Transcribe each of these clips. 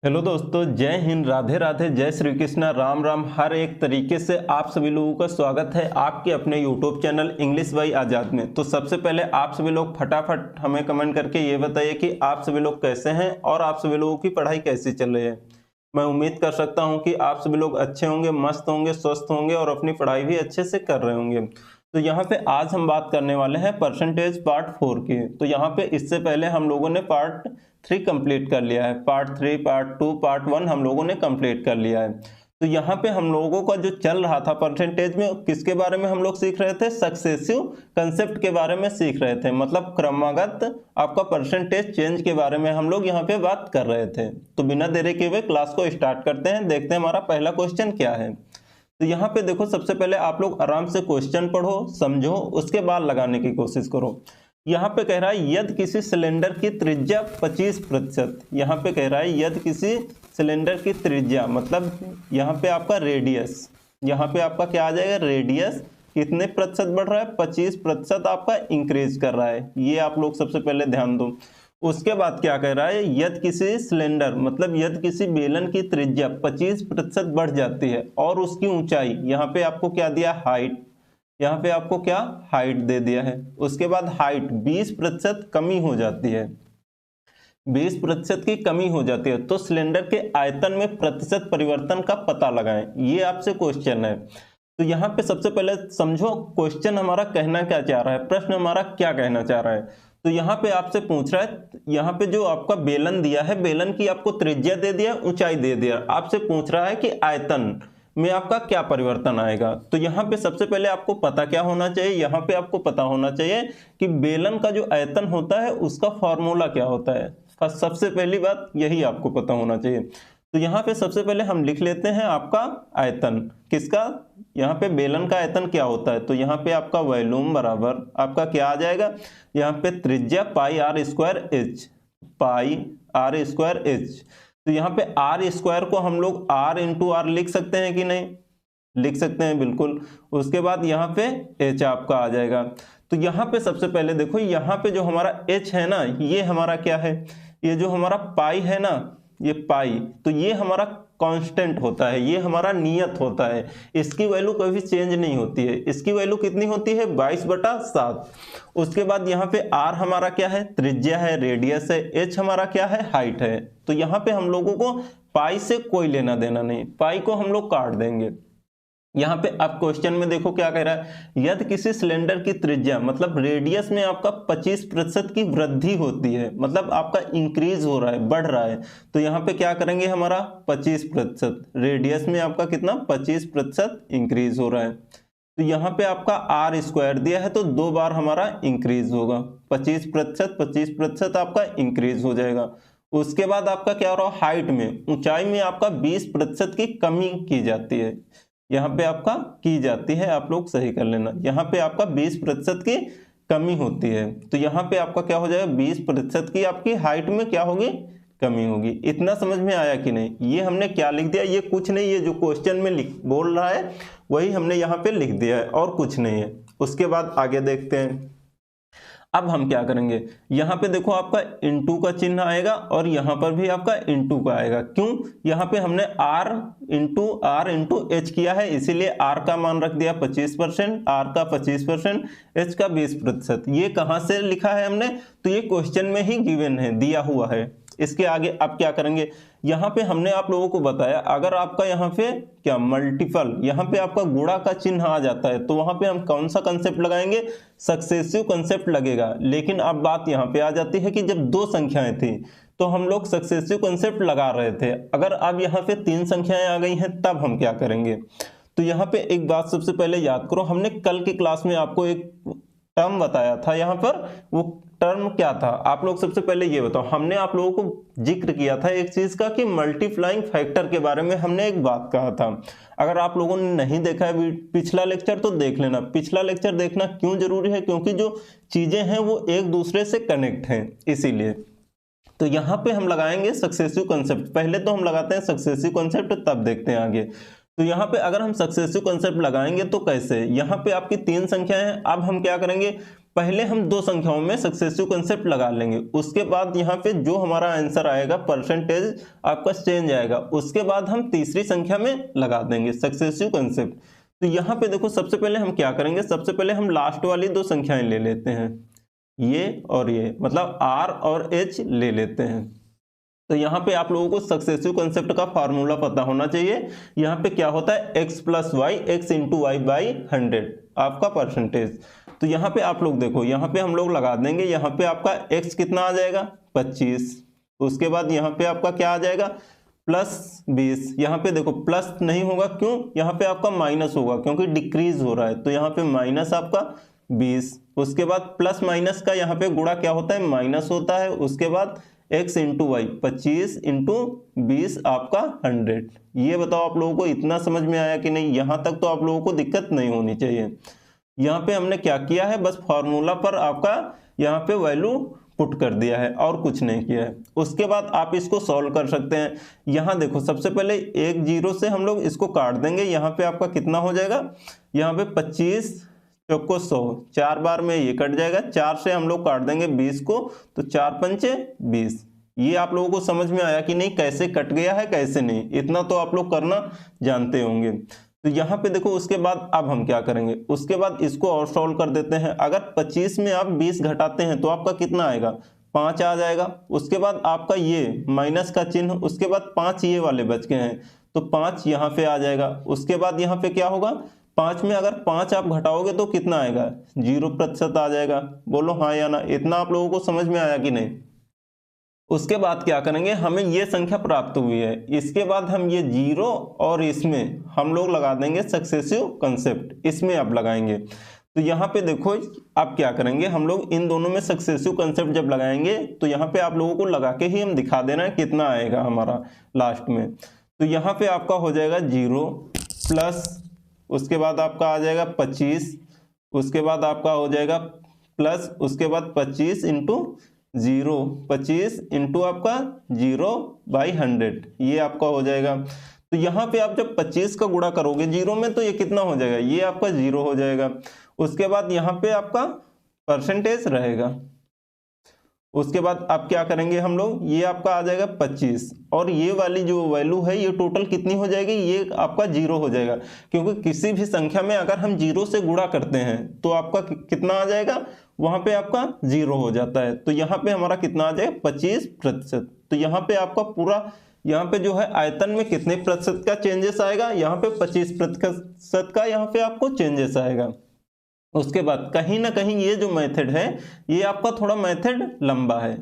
Hello दोस्तों, जय हिंद, राधे राधे, जय श्री कृष्णा, राम राम। हर एक तरीके से आप सभी लोगों का स्वागत है आपके अपने यूट्यूब चैनल इंग्लिश बाई आज़ाद में। तो सबसे पहले आप सभी लोग फटाफट हमें कमेंट करके ये बताइए कि आप सभी लोग कैसे हैं और आप सभी लोगों की पढ़ाई कैसी चल रही है। मैं उम्मीद कर सकता हूं कि आप सभी लोग अच्छे होंगे, मस्त होंगे, स्वस्थ होंगे और अपनी पढ़ाई भी अच्छे से कर रहे होंगे। तो यहाँ पे आज हम बात करने वाले हैं परसेंटेज पार्ट 4 की। तो यहाँ पे इससे पहले हम लोगों ने पार्ट 3 कंप्लीट कर लिया है। पार्ट 3, पार्ट 2, पार्ट 1 हम लोगों ने कंप्लीट कर लिया है। तो यहाँ पे हम लोगों का जो चल रहा था परसेंटेज में, किसके बारे में हम लोग सीख रहे थे? सक्सेसिव कंसेप्ट के बारे में सीख रहे थे, मतलब क्रमागत आपका परसेंटेज चेंज के बारे में हम लोग यहाँ पे बात कर रहे थे। तो बिना देरी के हुए क्लास को स्टार्ट करते हैं, देखते हैं हमारा पहला क्वेश्चन क्या है। तो यहाँ पे देखो, सबसे पहले आप लोग आराम से क्वेश्चन पढ़ो, समझो, उसके बाद लगाने की कोशिश करो। यहाँ पे कह रहा है यदि किसी सिलेंडर की त्रिज्या 25%, यहाँ पे कह रहा है यदि किसी सिलेंडर की त्रिज्या, मतलब यहाँ पे आपका रेडियस, यहाँ पे आपका क्या आ जाएगा? रेडियस कितने प्रतिशत बढ़ रहा है? 25% आपका इंक्रीज कर रहा है। ये आप लोग सबसे पहले ध्यान दो। उसके बाद क्या कह रहा है? यदि किसी सिलेंडर, मतलब यदि किसी बेलन की त्रिज्या 25% बढ़ जाती है और उसकी ऊंचाई, यहाँ पे आपको क्या दिया? हाइट। यहाँ पे आपको क्या? हाइट दे दिया है। उसके बाद हाइट 20% कमी हो जाती है, 20% की कमी हो जाती है, तो सिलेंडर के आयतन में प्रतिशत परिवर्तन का पता लगाएं। ये आपसे क्वेश्चन है। तो यहाँ पे सबसे पहले समझो क्वेश्चन हमारा कहना क्या चाह रहा है, प्रश्न हमारा क्या कहना चाह रहा है। तो यहाँ पे आपसे पूछ रहा है, यहाँ पे जो आपका बेलन दिया है, बेलन की आपको त्रिज्या दे दिया, ऊंचाई दे दिया, आपसे पूछ रहा है कि आयतन में आपका क्या परिवर्तन आएगा। तो यहाँ पे सबसे पहले आपको पता क्या होना चाहिए? यहाँ पे आपको पता होना चाहिए कि बेलन का जो आयतन होता है उसका फॉर्मूला क्या होता है। सबसे पहली बात यही आपको पता होना चाहिए। तो यहाँ पे सबसे पहले हम लिख लेते हैं आपका आयतन किसका, यहाँ पे बेलन का आयतन क्या होता है। तो यहाँ पे आपका वॉल्यूम बराबर आपका क्या आ जाएगा? यहाँ पे त्रिज्या pi r square h, pi r square h. तो यहाँ पे आर स्क्वायर को हम लोग आर इंटू आर लिख सकते हैं कि नहीं? लिख सकते हैं, बिल्कुल। उसके बाद यहाँ पे एच आपका आ जाएगा। तो यहाँ पे सबसे पहले देखो, यहाँ पे जो हमारा एच है ना, ये हमारा क्या है? ये जो हमारा पाई है ना, ये पाई, तो ये हमारा कांस्टेंट होता है, ये हमारा नियत होता है। इसकी वैल्यू कभी चेंज नहीं होती है। इसकी वैल्यू कितनी होती है? 22/7। उसके बाद यहाँ पे आर हमारा क्या है? त्रिज्या है, रेडियस है। एच हमारा क्या है? हाइट है। तो यहाँ पे हम लोगों को पाई से कोई लेना देना नहीं, पाई को हम लोग काट देंगे। यहाँ पे अब क्वेश्चन में देखो क्या कह रहा है, यदि किसी सिलेंडर की त्रिज्या, मतलब रेडियस में आपका 25% की वृद्धि होती है, मतलब आपका इंक्रीज हो रहा है, बढ़ रहा है, तो यहाँ पे क्या करेंगे? हमारा 25%, रेडियस में आपका कितना? 25% इंक्रीज हो रहा है। तो यहाँ पे आपका आर स्क्वायर दिया है, तो 2 बार हमारा इंक्रीज होगा, 25% आपका इंक्रीज हो जाएगा। उसके बाद आपका क्या हो रहा है? हाइट में, ऊंचाई में आपका 20% की कमी की जाती है, यहाँ पे आपका की जाती है, आप लोग सही कर लेना। यहाँ पे आपका 20% की कमी होती है, तो यहाँ पे आपका क्या हो जाएगा? 20% की आपकी हाइट में क्या होगी? कमी होगी। इतना समझ में आया कि नहीं? ये हमने क्या लिख दिया? ये कुछ नहीं, ये जो क्वेश्चन में बोल रहा है वही हमने यहाँ पे लिख दिया है और कुछ नहीं है। उसके बाद आगे देखते हैं। अब हम क्या करेंगे? यहाँ पे देखो आपका इंटू का चिन्ह आएगा और यहाँ पर भी आपका इंटू का आएगा। क्यों? यहाँ पे हमने आर इंटू एच किया है, इसीलिए आर का मान रख दिया 25%, आर का 25%, एच का 20%। ये कहाँ से लिखा है हमने? तो ये क्वेश्चन में ही गिवन है, दिया हुआ है। इसके आगे अब क्या करेंगे? यहाँ पे हमने आप लोगों को बताया, अगर आपका यहाँ पे क्या मल्टीपल, यहाँ पे आपका गुणा का चिन्ह आ जाता है, तो वहां पे हम कौन सा कंसेप्ट लगाएंगे? सक्सेसिव कंसेप्ट लगेगा। लेकिन अब बात यहाँ पे आ जाती है कि जब 2 संख्याएं थी तो हम लोग सक्सेसिव कंसेप्ट लगा रहे थे। अगर अब यहाँ पे 3 संख्याएं आ गई हैं, तब हम क्या करेंगे? तो यहाँ पे एक बात सबसे पहले याद करो, हमने कल की क्लास में आपको एक टर्म बताया था। यहाँ पर वो टर्म क्या था? आप लोग सबसे पहले ये बताओ, हमने आप लोगों को जिक्र किया था एक चीज का कि मल्टीप्लाइंग फैक्टर के बारे में हमने एक बात कहा था। अगर आप लोगों ने नहीं देखा है पिछला लेक्चर तो देख लेना। पिछला लेक्चर देखना क्यों जरूरी है? क्योंकि जो चीजें हैं वो एक दूसरे से कनेक्ट हैं, इसीलिए। तो यहाँ पे हम लगाएंगे सक्सेसिव कंसेप्ट। पहले तो हम लगाते हैं सक्सेसिव कंसेप्ट, तब देखते हैं आगे। तो यहाँ पे अगर हम सक्सेसिव कंसेप्ट लगाएंगे तो कैसे? यहाँ पे आपकी 3 संख्याएं हैं। अब हम क्या करेंगे? पहले हम दो संख्याओं में सक्सेसिव कंसेप्ट लगा लेंगे, उसके बाद यहाँ पे जो हमारा आंसर आएगा परसेंटेज आपका चेंज आएगा, उसके बाद हम तीसरी संख्या में लगा देंगे सक्सेसिव कंसेप्ट। तो यहाँ पे देखो सबसे पहले हम क्या करेंगे, सबसे पहले हम लास्ट वाली दो संख्याएं ले लेते हैं, ये और ये, मतलब R और H ले लेते हैं। तो यहाँ पे आप लोगों को सक्सेसिव कंसेप्ट का फार्मूला पता होना चाहिए। यहाँ पे क्या होता है, x plus Y X into Y by 100 आपका परसेंटेज। तो यहाँ पे आप लोग देखो, यहाँ पे हम लोग लगा देंगे, यहाँ पे आपका x कितना आ जाएगा 25, उसके बाद यहाँ पे आपका क्या आ जाएगा प्लस 20। यहाँ पे देखो प्लस नहीं होगा, क्यों, यहाँ पे आपका माइनस होगा क्योंकि डिक्रीज हो रहा है, तो यहाँ पे माइनस आपका 20। उसके बाद प्लस माइनस का यहाँ पे गुणा क्या होता है, माइनस होता है। उसके बाद x इंटू वाई 25 इंटू 20 आपका 100। ये बताओ आप लोगों को इतना समझ में आया कि नहीं, यहाँ तक तो आप लोगों को दिक्कत नहीं होनी चाहिए। यहाँ पे हमने क्या किया है, बस फॉर्मूला पर आपका यहाँ पे वैल्यू पुट कर दिया है और कुछ नहीं किया है। उसके बाद आप इसको सॉल्व कर सकते हैं। यहाँ देखो सबसे पहले एक जीरो से हम लोग इसको काट देंगे, यहाँ पे आपका कितना हो जाएगा, यहाँ पे 25 चौको 100, 4 बार में ये कट जाएगा, 4 से हम लोग काट देंगे 20 को, तो 4 पंचे 20। ये आप लोगों को समझ में आया कि नहीं, कैसे कट गया है कैसे नहीं, इतना तो आप लोग करना जानते होंगे। तो यहाँ पे देखो उसके बाद अब हम क्या करेंगे, उसके बाद इसको और सॉल्व कर देते हैं। अगर 25 में आप 20 घटाते हैं तो आपका कितना आएगा, 5 आ जाएगा। उसके बाद आपका ये माइनस का चिन्ह, उसके बाद 5 ये वाले बच गए हैं, तो 5 यहाँ पे आ जाएगा। उसके बाद यहाँ पे क्या होगा, 5 में अगर 5 आप घटाओगे तो कितना आएगा, 0% आ जाएगा। बोलो हाँ या ना, इतना आप लोगों को समझ में आया कि नहीं। उसके बाद क्या करेंगे, हमें ये संख्या प्राप्त हुई है, इसके बाद हम ये जीरो और इसमें हम लोग लगा देंगे सक्सेसिव कंसेप्ट, इसमें आप लगाएंगे। तो यहाँ पे देखो आप क्या करेंगे, हम लोग इन दोनों में सक्सेसिव कंसेप्ट जब लगाएंगे तो यहाँ पे आप लोगों को लगा के ही हम दिखा देना है कितना आएगा हमारा लास्ट में। तो यहाँ पे आपका हो जाएगा 0 प्लस, उसके बाद आपका आ जाएगा 25, उसके बाद आपका हो जाएगा प्लस, उसके बाद 25 इंटू 0, 25 इंटू आपका 0 बाई 100, ये आपका हो जाएगा। तो यहाँ पे आप जब 25 का गुणा करोगे 0 में तो ये कितना हो जाएगा, ये आपका 0 हो जाएगा। उसके बाद यहाँ पे आपका परसेंटेज रहेगा। उसके बाद आप क्या करेंगे हम लोग, ये आपका आ जाएगा 25 और ये वाली जो वैल्यू है ये टोटल कितनी हो जाएगी, ये आपका 0 हो जाएगा, क्योंकि किसी भी संख्या में अगर हम 0 से गुणा करते हैं तो आपका कितना आ जाएगा, वहां पे आपका 0 हो जाता है। तो यहाँ पे हमारा कितना आ जाएगा 25%। तो यहाँ पे आपका पूरा यहाँ पे जो है आयतन में कितने प्रतिशत का चेंजेस आएगा, यहाँ पे 25% का यहाँ पे आपको चेंजेस आएगा। उसके बाद कहीं ना कहीं ये जो मेथड है ये आपका थोड़ा मेथड लंबा है,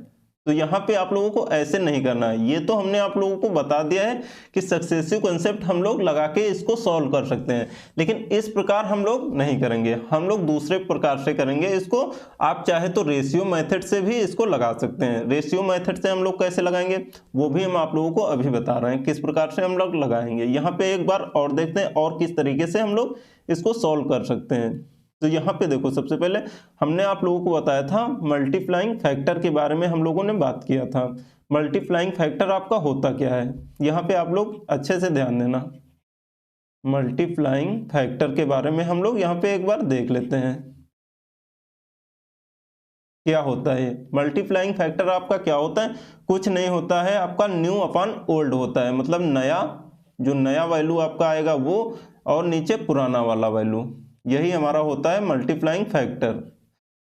तो यहाँ पे आप लोगों को ऐसे नहीं करना है। ये तो हमने आप लोगों को बता दिया है कि सक्सेसिव कंसेप्ट हम लोग लगा के इसको सॉल्व कर सकते हैं, लेकिन इस प्रकार हम लोग नहीं करेंगे, हम लोग दूसरे प्रकार से करेंगे इसको। आप चाहे तो रेशियो मेथड से भी इसको लगा सकते हैं। रेशियो मेथड से हम लोग कैसे लगाएंगे वो भी हम आप लोगों को अभी बता रहे हैं किस प्रकार से हम लोग लगाएंगे। यहाँ पे एक बार और देखते हैं और किस तरीके से हम लोग इसको सॉल्व कर सकते हैं। तो यहाँ पे देखो सबसे पहले हमने आप लोगों को बताया था मल्टीप्लाइंग फैक्टर के बारे में हम लोगों ने बात किया था। मल्टीप्लाइंग फैक्टर आपका होता क्या है, यहाँ पे आप लोग अच्छे से ध्यान देना। मल्टीप्लाइंग फैक्टर के बारे में हम लोग यहाँ पे एक बार देख लेते हैं क्या होता है। मल्टीप्लाइंग फैक्टर आपका क्या होता है, कुछ नहीं होता है, आपका न्यू अपॉन ओल्ड होता है, मतलब नया जो नया वैल्यू आपका आएगा वो और नीचे पुराना वाला वैल्यू, यही हमारा होता है मल्टीप्लाइंग फैक्टर।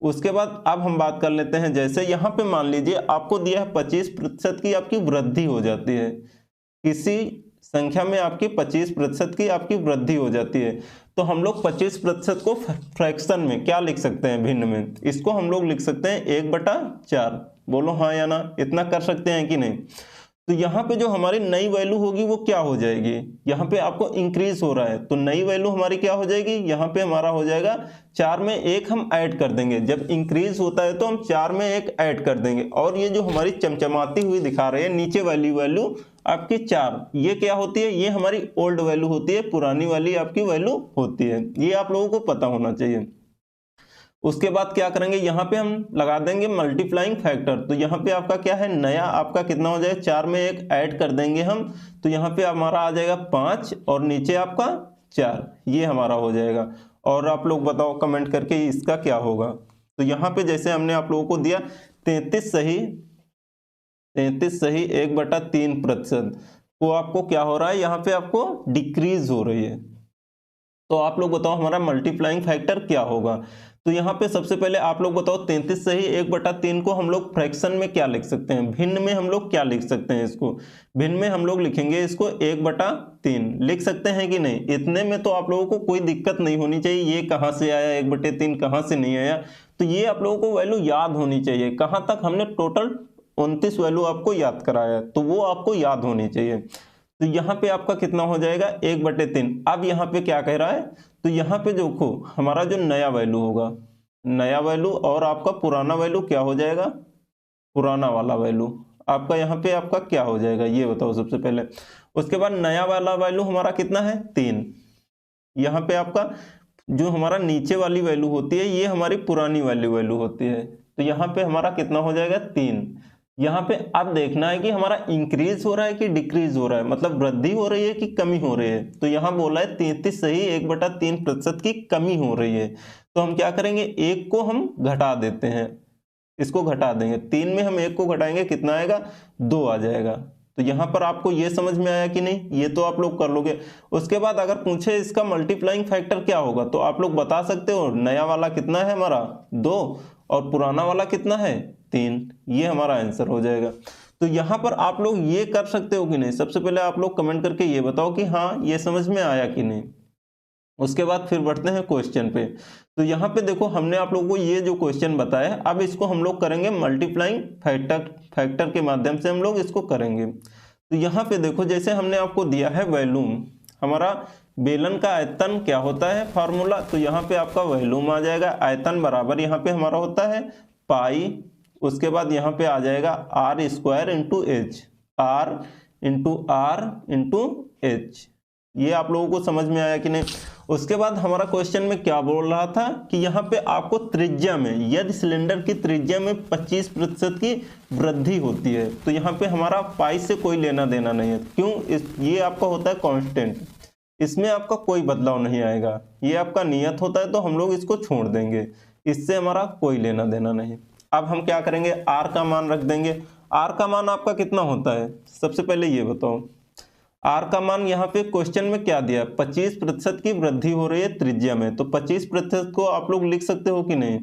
उसके बाद अब हम बात कर लेते हैं, जैसे यहाँ पे मान लीजिए आपको दिया है 25% की आपकी वृद्धि हो जाती है, किसी संख्या में आपकी 25% की आपकी वृद्धि हो जाती है, तो हम लोग 25% को फ्रैक्शन में क्या लिख सकते हैं, भिन्न में, इसको हम लोग लिख सकते हैं 1/4। बोलो हाँ या ना, इतना कर सकते हैं कि नहीं। तो यहाँ पे जो हमारी नई वैल्यू होगी वो क्या हो जाएगी, यहाँ पे आपको इंक्रीज हो रहा है तो नई वैल्यू हमारी क्या हो जाएगी, यहाँ पे हमारा हो जाएगा 4 में 1 हम ऐड कर देंगे। जब इंक्रीज होता है तो हम 4 में 1 ऐड कर देंगे, और ये जो हमारी चमचमाती हुई दिखा रही है नीचे वाली वैल्यू आपकी 4, ये क्या होती है, ये हमारी ओल्ड वैल्यू होती है, पुरानी वाली आपकी वैल्यू होती है। ये आप लोगों को पता होना चाहिए। उसके बाद क्या करेंगे, यहाँ पे हम लगा देंगे मल्टीप्लाइंग फैक्टर। तो यहाँ पे आपका क्या है, नया आपका कितना हो जाएगा, 4 में 1 ऐड कर देंगे हम, तो यहाँ पे हमारा आ जाएगा 5 और नीचे आपका 4, ये हमारा हो जाएगा। और आप लोग बताओ कमेंट करके इसका क्या होगा। तो यहाँ पे जैसे हमने आप लोगों को दिया 33 सही 1/3% को आपको क्या हो रहा है, यहाँ पे आपको डिक्रीज हो रही है। तो आप लोग बताओ हमारा मल्टीप्लाइंग फैक्टर क्या होगा। तो यहाँ पे सबसे पहले आप लोग बताओ 33 सही 1/3 को हम लोग फ्रैक्शन में क्या लिख सकते हैं, भिन्न में हम लोग क्या लिख सकते हैं, इसको भिन्न में हम लोग लिखेंगे इसको 1/3 लिख सकते हैं कि नहीं। इतने में तो आप लोगों को कोई दिक्कत नहीं होनी चाहिए, ये कहाँ से आया 1/3 कहाँ से नहीं आया, तो ये आप लोगों को वैल्यू याद होनी चाहिए। कहाँ तक हमने टोटल 29 वैल्यू आपको याद कराया, तो वो आपको याद होनी चाहिए। तो यहाँ पे आपका कितना हो जाएगा 1/3। अब यहाँ पे क्या कह रहा है, तो यहाँ पे देखो हमारा जो नया वैल्यू होगा, नया वैल्यू और आपका पुराना वैल्यू क्या हो जाएगा, पुराना वाला वैल्यू आपका यहाँ पे आपका क्या हो जाएगा ये बताओ सबसे पहले। उसके बाद नया वाला वैल्यू हमारा कितना है 3। यहाँ पे आपका जो हमारा नीचे वाली वैल्यू होती है ये हमारी पुरानी वाली वैल्यू होती है, तो यहाँ पे हमारा कितना हो जाएगा 3। यहाँ पे अब देखना है कि हमारा इंक्रीज हो रहा है कि डिक्रीज हो रहा है, मतलब वृद्धि हो रही है कि कमी हो रही है। तो यहाँ बोला है 33 सही 1/3% की कमी हो रही है। तो हम क्या करेंगे, एक को हम घटा देते हैं, इसको घटा देंगे, 3 में हम एक को घटाएंगे कितना आएगा 2 आ जाएगा। तो यहाँ पर आपको ये समझ में आया कि नहीं, ये तो आप लोग कर लोगे। उसके बाद अगर पूछे इसका मल्टीप्लाइंग फैक्टर क्या होगा, तो आप लोग बता सकते हो नया वाला कितना है हमारा 2 और पुराना वाला कितना है 3, ये हमारा आंसर हो जाएगा। तो यहाँ पर आप लोग ये कर सकते हो कि नहीं, सबसे पहले आप लोग कमेंट करके ये बताओ कि हाँ ये समझ में आया कि नहीं। उसके बाद फिर बढ़ते हैं क्वेश्चन पे। तो यहाँ पे देखो हमने आप लोगों को ये जो क्वेश्चन बताया, अब इसको हम लोग करेंगे मल्टीप्लाइंग फैक्टर के माध्यम से हम लोग इसको करेंगे। तो यहाँ पे देखो जैसे हमने आपको दिया है वॉल्यूम, हमारा बेलन का आयतन क्या होता है फार्मूला, तो यहाँ पे आपका वॉल्यूम आ जाएगा, आयतन बराबर यहाँ पे हमारा होता है पाई, उसके बाद यहाँ पे आ जाएगा r² इंटू एच, r/r/h। ये आप लोगों को समझ में आया कि नहीं। उसके बाद हमारा क्वेश्चन में क्या बोल रहा था कि यहाँ पे आपको त्रिज्या में, यदि सिलेंडर की त्रिज्या में 25% की वृद्धि होती है, तो यहाँ पे हमारा पाई से कोई लेना देना नहीं है। क्यों, ये आपका होता है कांस्टेंट, इसमें आपका कोई बदलाव नहीं आएगा, ये आपका नियत होता है, तो हम लोग इसको छोड़ देंगे, इससे हमारा कोई लेना देना नहीं। अब हम क्या करेंगे, r का मान रख देंगे। r का मान आपका कितना होता है, सबसे पहले ये बताओ। r का मान यहाँ पे क्वेश्चन में क्या दिया, 25% की वृद्धि हो रही है त्रिज्या में, तो 25% को आप लोग लिख सकते हो कि नहीं,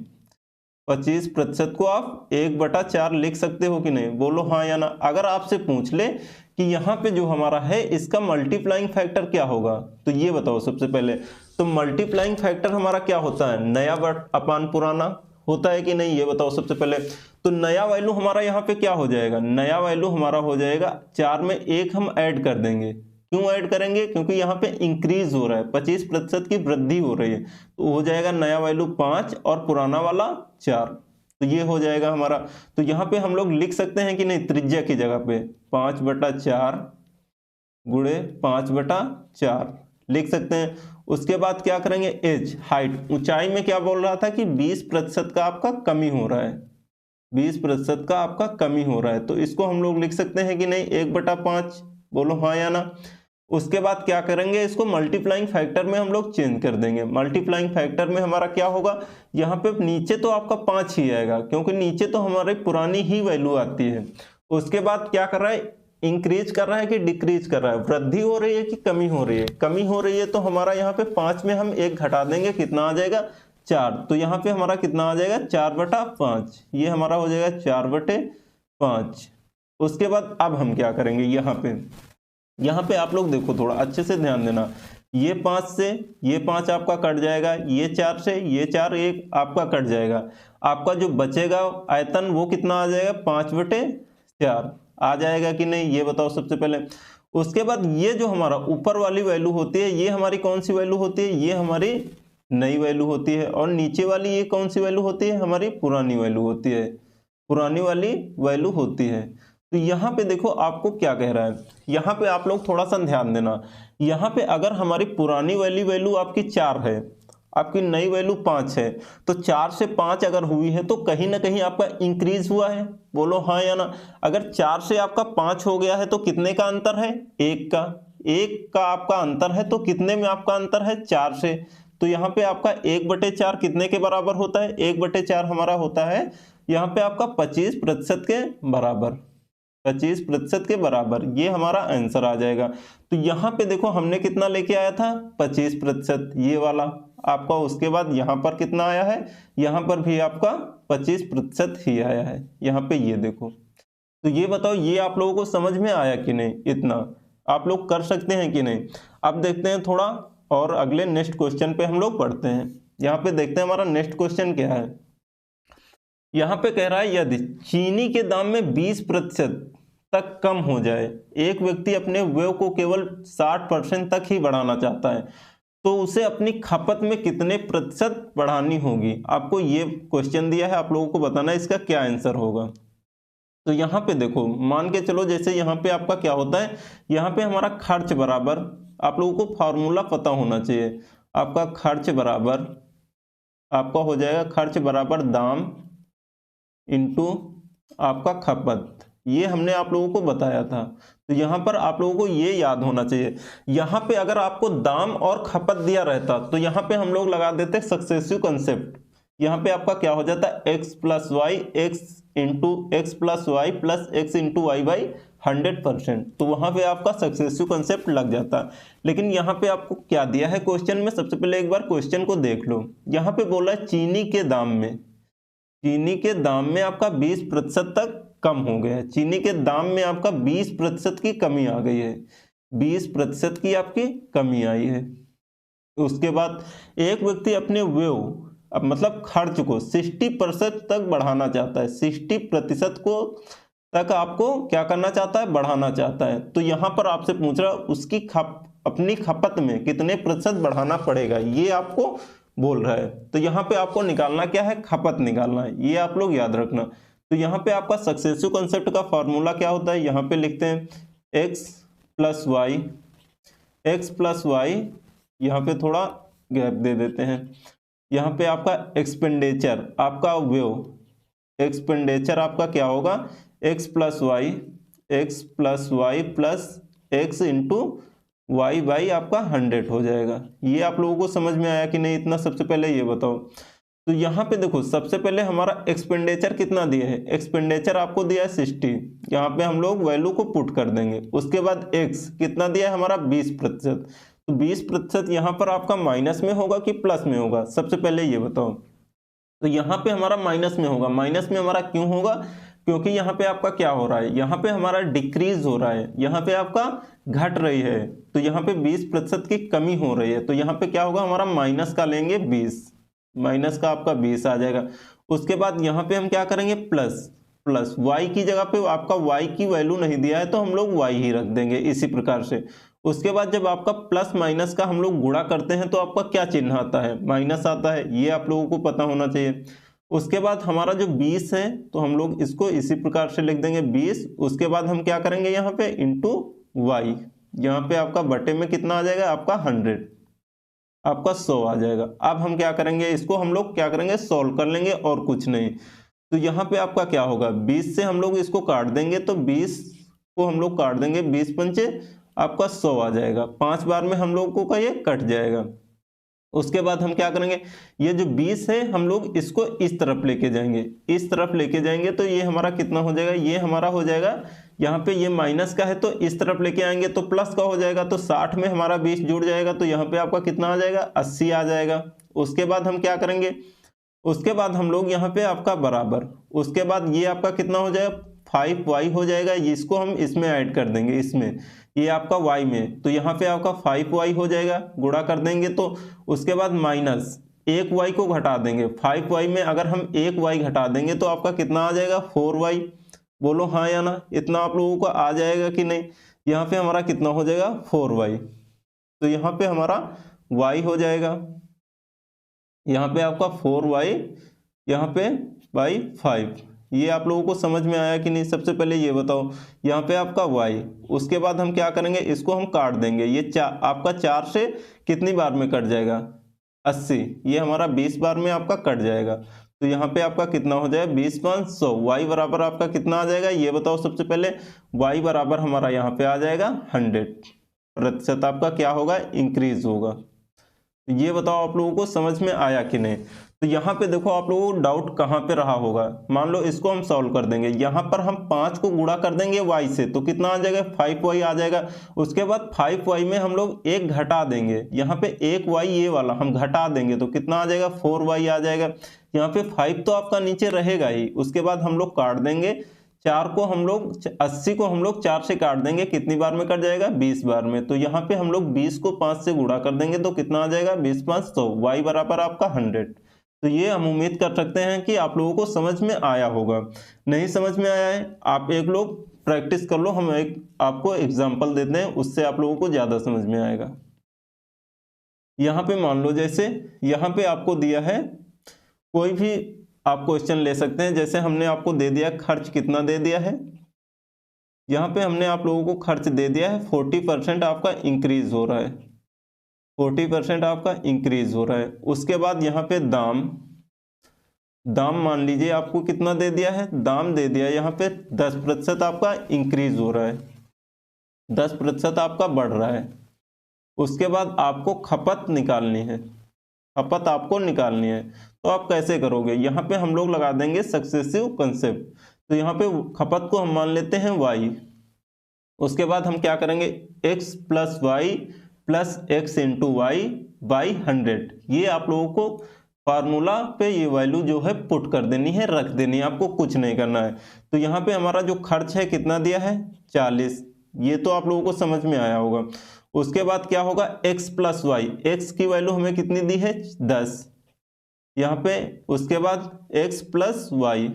25% को आप 1/4 लिख सकते हो कि नहीं, बोलो हाँ या ना। अगर आपसे पूछ ले कि यहाँ पे जो हमारा है इसका मल्टीप्लाइंग फैक्टर क्या होगा, तो ये बताओ सबसे पहले। तो मल्टीप्लाइंग फैक्टर हमारा क्या होता है, नया अपान पुराना होता है कि नहीं, ये बताओ सबसे पहले। तो नया वैल्यू हमारा यहाँ पे क्या हो जाएगा, नया वैल्यू हमारा हो जाएगा 4 में 1 हम ऐड कर देंगे। क्यों ऐड करेंगे, क्योंकि यहाँ पे इंक्रीज हो रहा है, 25% की वृद्धि हो रही है, तो हो जाएगा नया वैल्यू 5 और पुराना वाला 4, तो ये हो जाएगा हमारा। तो यहाँ पे हम लोग लिख सकते हैं कि नहीं, त्रिज्या की जगह पे 5/4 गुणे 5/4 लिख सकते हैं। उसके बाद क्या करेंगे, एज हाइट, ऊंचाई में क्या बोल रहा था कि 20% का आपका कमी हो रहा है, 20% का आपका कमी हो रहा है, तो इसको हम लोग लिख सकते हैं कि नहीं 1/5, बोलो हाँ या ना। उसके बाद क्या करेंगे, इसको मल्टीप्लाइंग फैक्टर में हम लोग चेंज कर देंगे। मल्टीप्लाइंग फैक्टर में हमारा क्या होगा, यहाँ पे नीचे तो आपका 5 ही आएगा, क्योंकि नीचे तो हमारी पुरानी ही वैल्यू आती है। उसके बाद क्या कर रहा है, इंक्रीज कर रहा है कि डिक्रीज कर रहा है, वृद्धि हो रही है कि कमी हो रही है, कमी हो रही है, तो हमारा यहाँ पे 5 में हम 1 घटा देंगे, कितना आ जाएगा 4, तो यहाँ पे हमारा कितना आ जाएगा 4/5, ये हमारा हो जाएगा 4/5। उसके बाद अब हम क्या करेंगे, यहाँ पे आप लोग देखो थोड़ा अच्छे से ध्यान देना, ये 5 से ये 5 आपका कट जाएगा, ये 4 से ये 4 एक आपका कट जाएगा, आपका जो बचेगा आयतन वो कितना आ जाएगा 5/4 आ जाएगा कि नहीं, ये बताओ सबसे पहले। उसके बाद ये जो हमारा ऊपर वाली वैल्यू होती है, ये हमारी कौन सी वैल्यू होती है, ये हमारी नई वैल्यू होती है, और नीचे वाली ये कौन सी वैल्यू होती है, हमारी पुरानी वैल्यू होती है, पुरानी वाली वैल्यू होती है। तो यहाँ पे देखो आपको क्या कह रहा है, यहाँ पे आप लोग थोड़ा सा ध्यान देना, यहाँ पे अगर हमारी पुरानी वाली वैल्यू आपकी 4 है, आपकी नई वैल्यू 5 है, तो 4 से 5 अगर हुई है तो कहीं ना कहीं आपका इंक्रीज हुआ है, बोलो हाँ या ना। अगर 4 से आपका 5 हो गया है तो कितने का अंतर है, 1 का आपका अंतर है, तो कितने में आपका अंतर है 4 से, तो यहाँ पे आपका 1/4 कितने के बराबर होता है? 1/4 हमारा होता है यहाँ पे आपका 25% के बराबर, 25% के बराबर, ये हमारा आंसर आ जाएगा। तो यहाँ पे देखो हमने कितना लेके आया था? 25%, ये वाला आपका। उसके बाद यहाँ पर कितना आया है? यहाँ पर भी आपका 25% ही आया है, यहाँ पे ये देखो। तो ये बताओ, ये आप लोगों को समझ में आया कि नहीं? इतना आप लोग कर सकते हैं कि नहीं? अब देखते हैं थोड़ा और अगले नेक्स्ट क्वेश्चन पे हम लोग पढ़ते हैं। यहाँ पे देखते हैं हमारा नेक्स्ट क्वेश्चन क्या है। यहाँ पे कह रहा है यदि चीनी के दाम में 20% तक कम हो जाए, एक व्यक्ति अपने व्यय को केवल 60% तक ही बढ़ाना चाहता है, तो उसे अपनी खपत में कितने प्रतिशत बढ़ानी होगी? आपको ये क्वेश्चन दिया है, आप लोगों को बताना है इसका क्या आंसर होगा। तो यहाँ पे देखो, मान के चलो जैसे यहाँ पे आपका क्या होता है, यहाँ पे हमारा खर्च बराबर, आप लोगों को फॉर्मूला पता होना चाहिए। आपका खर्च बराबर आपका हो जाएगा खर्च बराबर दाम इनटू आपका खपत, ये हमने आप लोगों को बताया था। तो यहाँ पर आप लोगों को ये याद होना चाहिए। यहाँ पे अगर आपको दाम और खपत दिया रहता तो यहाँ पे हम लोग लगा देते सक्सेसिव कंसेप्ट। यहाँ पे आपका क्या हो जाता है? x plus Y, X into X plus Y plus X into Y by 100%। तो वहाँ पे आपका सक्सेसिव कंसेप्ट लग जाता। लेकिन यहाँ पे आपको क्या दिया है क्वेश्चन में? सबसे पहले एक बार क्वेश्चन को देख लो। यहाँ पे बोला है चीनी के दाम में, चीनी के दाम में आपका 20% तक कम हो गया है। चीनी के दाम में आपका 20% की कमी आ गई है, 20% की आपकी कमी आई है। उसके बाद एक व्यक्ति अपने व्यय अब मतलब खर्च को 60% तक बढ़ाना चाहता है, 60% को तक आपको क्या करना चाहता है? बढ़ाना चाहता है। तो यहाँ पर आपसे पूछ रहा उसकी अपनी खपत में कितने प्रतिशत बढ़ाना पड़ेगा, ये आपको बोल रहा है। तो यहाँ पे आपको निकालना क्या है? खपत निकालना है, ये आप लोग याद रखना। तो यहाँ पे आपका सक्सेसिव कंसेप्ट का फॉर्मूला क्या होता है? यहाँ पे लिखते हैं x plus Y, X plus Y, यहाँ पे थोड़ा गैप दे देते हैं। यहाँ पे आपका एक्सपेंडिचर, आपका व्यय, एक्सपेंडिचर आपका क्या होगा? x plus Y, X plus Y plus X into Y by आपका 100 हो जाएगा। ये आप लोगों को समझ में आया कि नहीं? इतना सबसे पहले ये बताओ। तो यहाँ पे देखो, सबसे पहले हमारा एक्सपेंडिचर कितना दिया है? एक्सपेंडिचर आपको दिया है 60, यहाँ पे हम लोग वैल्यू को पुट कर देंगे। उसके बाद x कितना दिया है हमारा? 20%। तो 20% यहाँ पर आपका माइनस में होगा कि प्लस में होगा? सबसे पहले ये बताओ। तो यहाँ पे हमारा माइनस में होगा। माइनस में हमारा क्यों होगा? क्योंकि यहाँ पे आपका क्या हो रहा है? यहाँ पे हमारा डिक्रीज हो रहा है, यहाँ पे आपका घट रही है। तो यहाँ पे 20% की कमी हो रही है। तो यहाँ पे क्या होगा? हमारा माइनस का लेंगे 20, माइनस का आपका 20 आ जाएगा। उसके बाद यहाँ पे हम क्या करेंगे? प्लस, प्लस वाई की जगह पे आपका वाई की वैल्यू नहीं दिया है तो हम लोग वाई ही रख देंगे इसी प्रकार से। उसके बाद जब आपका प्लस माइनस का हम लोग गुणा करते हैं तो आपका क्या चिन्ह आता है? माइनस आता है, ये आप लोगों को पता होना चाहिए। उसके बाद हमारा जो 20 है तो हम लोग इसको इसी प्रकार से लिख देंगे 20। उसके बाद हम क्या करेंगे? यहाँ पे इंटू वाई, यहाँ पे आपका बटे में कितना आ जाएगा? आपका 100, आपका 100 आ जाएगा। अब हम क्या करेंगे? इसको हम लोग क्या करेंगे? सॉल्व कर लेंगे और कुछ नहीं। तो यहाँ पे आपका क्या होगा? 20 से हम लोग इसको काट देंगे, तो 20 को हम लोग काट देंगे, 20 पंचे आपका 100 आ जाएगा। 5 बार में हम लोगों का ये कट जाएगा। उसके बाद हम क्या करेंगे? ये जो 20 है हम लोग इसको इस तरफ लेके जाएंगे, इस तरफ लेके जाएंगे तो ये हमारा कितना हो जाएगा? ये हमारा हो जाएगा, यहाँ पे ये माइनस का है तो इस तरफ लेके आएंगे तो प्लस का हो जाएगा। तो 60 में हमारा 20 जुड़ जाएगा तो यहाँ पे आपका कितना आ जाएगा? 80 आ जाएगा। उसके बाद हम क्या करेंगे? उसके बाद हम लोग यहाँ पे आपका बराबर, उसके बाद ये आपका कितना हो जाएगा? 5y हो जाएगा। इसको हम इसमें ऐड कर देंगे, इसमें ये आपका y में, तो यहाँ पे आपका 5y हो जाएगा, गुणा कर देंगे। तो उसके बाद माइनस 1y को घटा देंगे, 5y में अगर हम 1y घटा देंगे तो आपका कितना आ जाएगा? 4y। बोलो हाँ या ना? इतना आप लोगों को आ जाएगा कि नहीं? यहाँ पे हमारा कितना हो जाएगा? 4y। तो यहाँ पे हमारा y हो जाएगा, यहाँ पे आपका 4y, यहाँ पे बाई 5। ये आप लोगों को समझ में आया कि नहीं? सबसे पहले ये बताओ, यहाँ पे आपका y, उसके बाद हम क्या करेंगे? इसको हम काट देंगे। ये आपका 4 से कितनी बार में कट जाएगा? 80। ये हमारा 20 बार में आपका कट जाएगा। तो यहाँ पे आपका कितना हो जाएगा? 20 पाँच 100। y बराबर आपका कितना आ जाएगा? ये बताओ सबसे पहले। y बराबर हमारा यहाँ पे आ जाएगा 100%। आपका क्या होगा? इंक्रीज होगा। तो ये बताओ आप लोगों को समझ में आया कि नहीं। तो यहाँ पे देखो आप लोगों को डाउट कहाँ पे रहा होगा। मान लो इसको हम सॉल्व कर देंगे, यहाँ पर हम 5 को गुणा कर देंगे y से, तो कितना आ जाएगा 5y आ जाएगा। उसके बाद 5y में हम लोग एक घटा देंगे, यहाँ पे एक y ये वाला हम घटा देंगे तो कितना आ जाएगा 4y आ जाएगा। यहाँ पे 5 तो आपका नीचे रहेगा ही। उसके बाद हम लोग काट देंगे 4 को हम लोग 80 को हम लोग 4 से काट देंगे, कितनी बार में कट जाएगा 20 बार में। तो यहाँ पे हम लोग 20 को 5 से गुणा कर देंगे तो कितना आ जाएगा 20 5 100, y बराबर आपका 100। तो ये हम उम्मीद कर सकते हैं कि आप लोगों को समझ में आया होगा। नहीं समझ में आया है आप एक लोग प्रैक्टिस कर लो, हम एक आपको एग्जाम्पल देते हैं, उससे आप लोगों को ज़्यादा समझ में आएगा। यहाँ पे मान लो जैसे यहाँ पे आपको दिया है, कोई भी आप क्वेश्चन ले सकते हैं। जैसे हमने आपको दे दिया खर्च कितना दे दिया है, यहाँ पे हमने आप लोगों को खर्च दे दिया है 40% आपका इंक्रीज हो रहा है, 40% आपका इंक्रीज हो रहा है। उसके बाद यहाँ पे दाम मान लीजिए आपको कितना दे दिया है, दाम दे दिया यहाँ पे 10% आपका इंक्रीज हो रहा है, 10% आपका बढ़ रहा है। उसके बाद आपको खपत निकालनी है, खपत आपको निकालनी है। तो आप कैसे करोगे, यहाँ पे हम लोग लगा देंगे सक्सेसिव कंसेप्ट। तो यहाँ पे खपत को हम मान लेते हैं y। उसके बाद हम क्या करेंगे x plus Y plus X into Y by 100। ये आप लोगों को फार्मूला पे ये वैल्यू जो है पुट कर देनी है, रख देनी है, आपको कुछ नहीं करना है। तो यहाँ पे हमारा जो खर्च है कितना दिया है 40, ये तो आप लोगों को समझ में आया होगा। उसके बाद क्या होगा x प्लस वाई, एक्स की वैल्यू हमें कितनी दी है 10 यहाँ पे। उसके बाद x प्लस वाई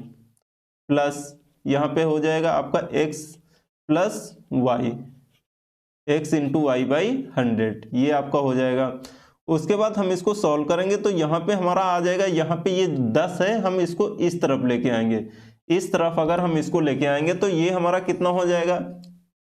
प्लस यहाँ पे हो जाएगा आपका x plus Y, x into Y by 100, ये आपका हो जाएगा। उसके बाद हम इसको सॉल्व करेंगे तो यहाँ पे हमारा आ जाएगा, यहाँ पे ये 10 है, हम इसको इस तरफ लेके आएंगे, इस तरफ अगर हम इसको लेके आएंगे तो ये हमारा कितना हो जाएगा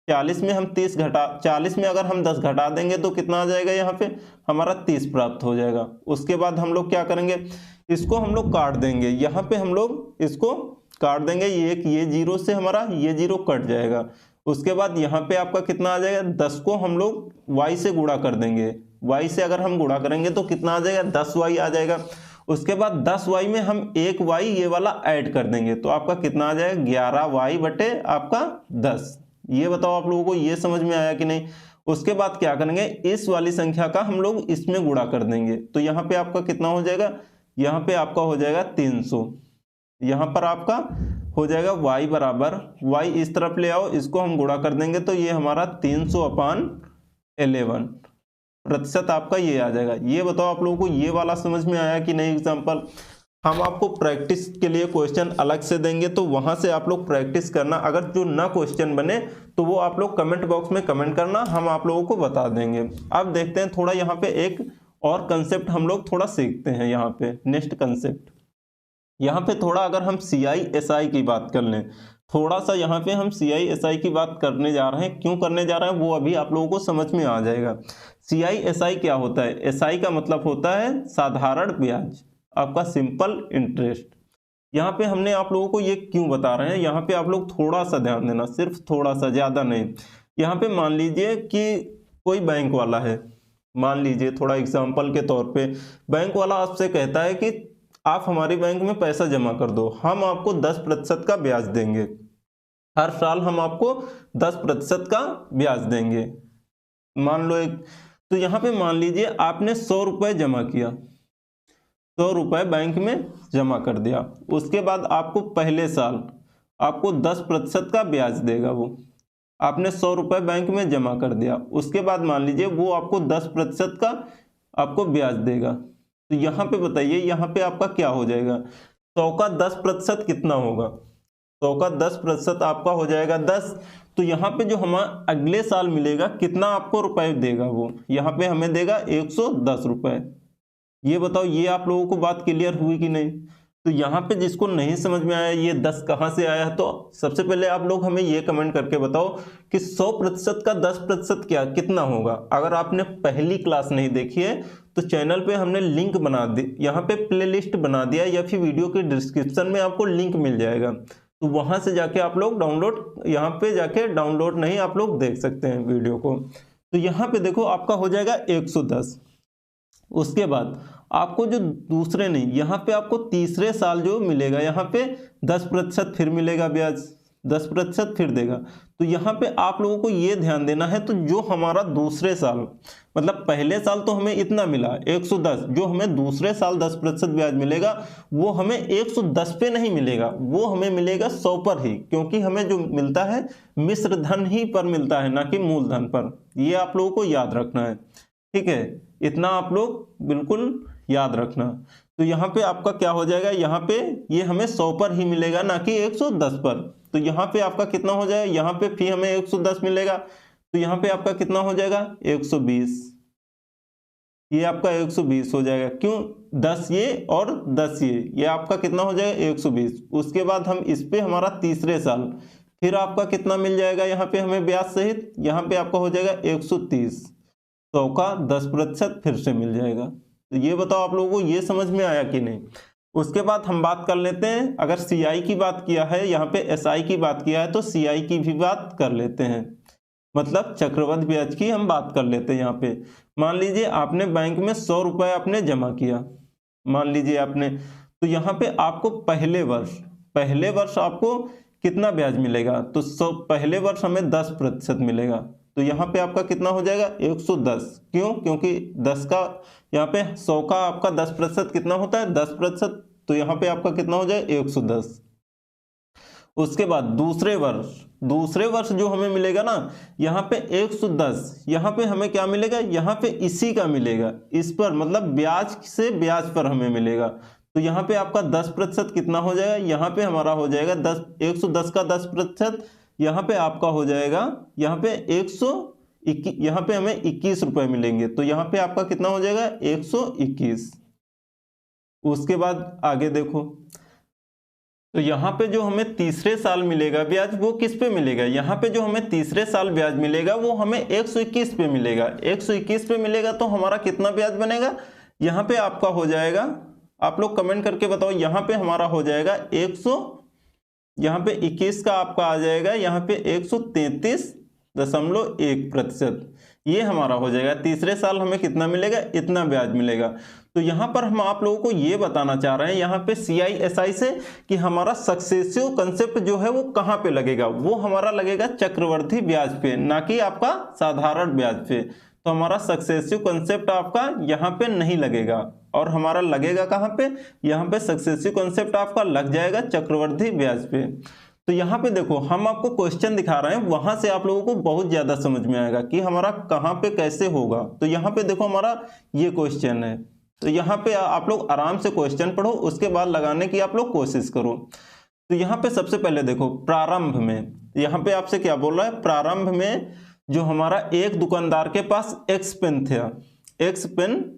40 में हम 30 घटा 40 में अगर हम 10 घटा देंगे तो कितना आ जाएगा, यहाँ पे हमारा 30 प्राप्त हो जाएगा। उसके बाद हम लोग क्या करेंगे, इसको हम लोग काट देंगे, यहाँ पे हम लोग इसको काट देंगे, ये जीरो से हमारा ये जीरो कट जाएगा। उसके बाद यहाँ पे आपका कितना आ जाएगा 10 को हम लोग y से गुणा कर देंगे, y से अगर हम गुणा करेंगे तो कितना आ जाएगा 10y आ जाएगा। उसके बाद 10y में हम एक y ये वाला ऐड कर देंगे तो आपका कितना आ जाएगा 11y बटे आपका 10। ये बताओ आप लोगों को ये समझ में आया कि नहीं। उसके बाद क्या करेंगे, इस वाली संख्या का हम लोग इसमें गुणा कर देंगे तो यहाँ पे आपका कितना हो जाएगा, यहाँ पे आपका हो जाएगा 300, यहाँ पर आपका हो जाएगा y बराबर, y इस तरफ ले आओ, इसको हम गुणा कर देंगे तो ये हमारा 300/11 प्रतिशत आपका ये आ जाएगा। ये बताओ आप लोगों को ये वाला समझ में आया कि नहीं। एग्जाम्पल हम आपको प्रैक्टिस के लिए क्वेश्चन अलग से देंगे तो वहां से आप लोग प्रैक्टिस करना, अगर जो ना क्वेश्चन बने तो वो आप लोग कमेंट बॉक्स में कमेंट करना, हम आप लोगों को बता देंगे। अब देखते हैं थोड़ा यहाँ पे एक और कंसेप्ट हम लोग थोड़ा सीखते हैं। यहाँ पे नेक्स्ट कंसेप्ट, यहाँ पे थोड़ा अगर हम CISI की बात कर लें, थोड़ा सा यहाँ पे हम CISI की बात करने जा रहे हैं। क्यों करने जा रहे हैं वो अभी आप लोगों को समझ में आ जाएगा। CISI क्या होता है, SI का मतलब होता है साधारण ब्याज, आपका सिंपल इंटरेस्ट। यहाँ पे हमने आप लोगों को ये क्यों बता रहे हैं, यहाँ पे आप लोग थोड़ा सा ध्यान देना, सिर्फ थोड़ा सा, ज़्यादा नहीं। यहाँ पे मान लीजिए कि कोई बैंक वाला है, मान लीजिए थोड़ा एग्जाम्पल के तौर पे बैंक वाला आपसे कहता है कि आप हमारे बैंक में पैसा जमा कर दो, हम आपको 10% का ब्याज देंगे, हर साल हम आपको 10% का ब्याज देंगे। मान लो एक, तो यहाँ पे मान लीजिए आपने 100 रुपये जमा किया, 100 रुपये बैंक में जमा कर दिया। उसके बाद आपको पहले साल आपको 10% का ब्याज देगा। वो आपने 100 रुपये बैंक में जमा कर दिया, उसके बाद मान लीजिए वो आपको 10% का आपको ब्याज देगा। तो यहाँ पे बताइए, यहाँ पे आपका क्या हो जाएगा, 100 का 10% कितना होगा, 100 का 10% आपका हो जाएगा 10। तो यहाँ पे जो हमारा अगले साल मिलेगा कितना आपको रुपए देगा, वो यहाँ पे हमें देगा 110 रुपये। ये बताओ, ये आप लोगों को बात क्लियर हुई कि नहीं। तो यहाँ पे जिसको नहीं समझ में आया ये 10 कहाँ से आया है, तो सबसे पहले आप लोग हमें ये कमेंट करके बताओ कि 100% का 10% क्या कितना होगा। अगर आपने पहली क्लास नहीं देखी है तो चैनल पे हमने लिंक बना दी, यहाँ पे प्लेलिस्ट बना दिया, या फिर वीडियो के डिस्क्रिप्शन में आपको लिंक मिल जाएगा, तो वहां से जाके आप लोग डाउनलोड, यहाँ पे जाके डाउनलोड नहीं आप लोग देख सकते हैं वीडियो को। तो यहाँ पे देखो आपका हो जाएगा 110। उसके बाद आपको जो दूसरे नहीं, यहाँ पे आपको तीसरे साल जो मिलेगा, यहाँ पे 10% फिर मिलेगा ब्याज, 10% फिर देगा। तो यहाँ पे आप लोगों को ये ध्यान देना है, तो जो हमारा दूसरे साल, मतलब पहले साल तो हमें इतना मिला 110, जो हमें दूसरे साल 10% ब्याज मिलेगा वो हमें 110 पे नहीं मिलेगा, वो हमें मिलेगा 100 पर ही, क्योंकि हमें जो मिलता है मिश्र धन ही पर मिलता है, ना कि मूलधन पर। ये आप लोगों को याद रखना है, ठीक है, इतना आप लोग बिल्कुल याद रखना। तो यहाँ पे आपका क्या हो जाएगा, यहाँ पे ये हमें 100 पर ही मिलेगा, ना कि 110 पर। तो यहाँ पे आपका कितना हो जाएगा, यहाँ पे फी हमें 110 मिलेगा, तो यहाँ पे आपका कितना हो जाएगा 120, ये आपका 120 हो जाएगा। क्यों, 10 ये और 10 ये आपका कितना हो जाएगा 120। उसके बाद हम इस पे हमारा तीसरे साल फिर आपका कितना मिल जाएगा, यहाँ पे हमें ब्याज सहित, यहाँ पे आपका हो जाएगा 130, 100 का 10% फिर से मिल जाएगा। तो ये बताओ आप लोगों को ये समझ में आया कि नहीं। उसके बाद हम बात कर लेते हैं, अगर सीआई की बात किया है, यहाँ पे एसआई की बात किया है, तो सीआई की भी बात कर लेते हैं, मतलब चक्रवृद्धि ब्याज की हम बात कर लेते हैं। यहाँ पे मान लीजिए आपने बैंक में 100 रुपये आपने जमा किया, मान लीजिए आपने, तो यहाँ पे आपको पहले वर्ष आपको कितना ब्याज मिलेगा, तो पहले वर्ष हमें 10% मिलेगा। तो यहाँ पे आपका कितना हो जाएगा 110, क्यों, क्योंकि 10 का यहाँ पे 100 का आपका 10% कितना होता है 10%, तो यहाँ पे आपका कितना हो जाए 110। उसके बाद दूसरे वर्ष जो हमें मिलेगा ना, यहाँ पे 110, यहाँ पे हमें क्या मिलेगा, यहाँ पे इसी का मिलेगा, इस पर मतलब ब्याज से ब्याज पर हमें मिलेगा। तो यहाँ पे आपका 10% कितना हो जाएगा, यहाँ पे हमारा हो जाएगा 110 का 10%, यहाँ पे आपका हो जाएगा, यहाँ पे 121, यहाँ पे हमें 21 रुपए मिलेंगे, तो यहाँ पे आपका कितना हो जाएगा 121। उसके बाद आगे देखो, तो यहाँ पे जो हमें तीसरे साल मिलेगा ब्याज वो किस पे मिलेगा, यहाँ पे जो हमें तीसरे साल ब्याज मिलेगा वो हमें 121 पे मिलेगा। 121 पे मिलेगा तो हमारा कितना ब्याज बनेगा, यहाँ पे आपका हो जाएगा, आप लोग कमेंट करके बताओ, यहाँ पे हमारा हो जाएगा यहाँ पे 21 का आपका आ जाएगा, यहाँ पे 133.1%, ये हमारा हो जाएगा। तीसरे साल हमें कितना मिलेगा, इतना ब्याज मिलेगा। तो यहाँ पर हम आप लोगों को ये बताना चाह रहे हैं यहाँ पे CISI से कि हमारा सक्सेसिव कंसेप्ट जो है वो कहाँ पे लगेगा, वो हमारा लगेगा चक्रवृद्धि ब्याज पे, ना कि आपका साधारण ब्याज पे। तो हमारा सक्सेसिव कंसेप्ट आपका यहाँ पे नहीं लगेगा, और हमारा लगेगा कहाँ पे, यहाँ पे सक्सेसिव कंसेप्ट आपका लग जाएगा चक्रवृद्धि ब्याज पे। तो यहाँ पे देखो हम आपको क्वेश्चन दिखा रहे हैं, वहां से आप लोगों को बहुत ज्यादा समझ में आएगा कि हमारा कहाँ पे कैसे होगा। तो यहाँ पे देखो हमारा ये क्वेश्चन है, तो यहाँ पे आप लोग आराम से क्वेश्चन पढ़ो, उसके बाद लगाने की आप लोग कोशिश करो। तो यहाँ पे सबसे पहले देखो प्रारंभ में, यहाँ पे आपसे क्या बोल रहा है, प्रारंभ में जो हमारा एक दुकानदार के पास एक्स पेन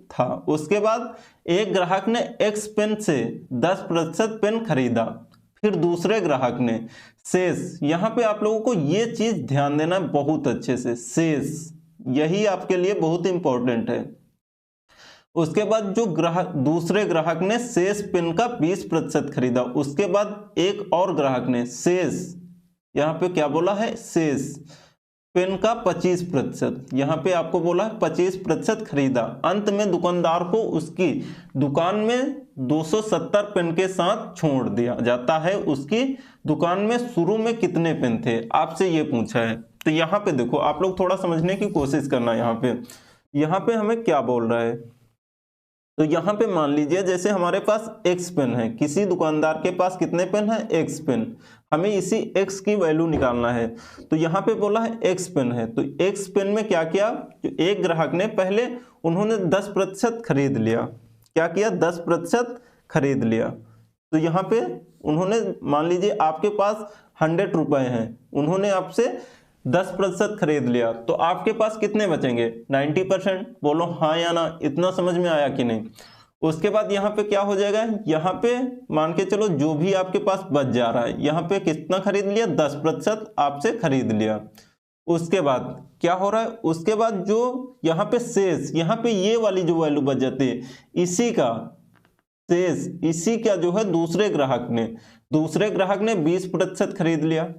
था, उसके बाद एक ग्राहक ने एक्स पेन से 10% पेन खरीदा, फिर दूसरे ग्राहक ने शेष, यहाँ पे आप लोगों को ये चीज ध्यान देना बहुत अच्छे से, शेष यही आपके लिए बहुत इंपॉर्टेंट है। उसके बाद जो दूसरे ग्राहक ने शेष पेन का 20% खरीदा, उसके बाद एक और ग्राहक ने शेष, यहाँ पे क्या बोला है, शेष पेन का 25%, यहाँ पे आपको बोला है 25% खरीदा। अंत में दुकानदार को उसकी दुकान में 270 पेन के साथ छोड़ दिया जाता है। उसकी दुकान में शुरू में कितने पेन थे, आपसे ये पूछा है। तो यहाँ पे देखो आप लोग थोड़ा समझने की कोशिश करना, यहाँ पे हमें क्या बोल रहा है। तो यहाँ पे मान लीजिए जैसे हमारे पास एक्स पेन है, किसी दुकानदार के पास कितने पेन है, एक्स पेन, हमें इसी एक्स की वैल्यू निकालना है। तो यहाँ पे बोला है एक्स पेन है, तो एक्स पेन में क्या किया, जो एक ग्राहक ने पहले उन्होंने 10% खरीद लिया, क्या किया 10% खरीद लिया। तो यहाँ पे उन्होंने मान लीजिए आपके पास 100 रुपए हैं, उन्होंने आपसे 10% खरीद लिया, तो आपके पास कितने बचेंगे 90%। बोलो हाँ या ना, इतना समझ में आया कि नहीं। उसके बाद यहाँ पे क्या हो जाएगा, यहाँ पे मान के चलो जो भी आपके पास बच जा रहा है, यहाँ पे कितना खरीद लिया 10% आपसे खरीद लिया। उसके बाद क्या हो रहा है, उसके बाद जो यहाँ पे शेष, यहाँ पे ये वाली जो वैल्यू बच जाती है, इसी का शेष, इसी का जो है दूसरे ग्राहक ने 20% खरीद लिया,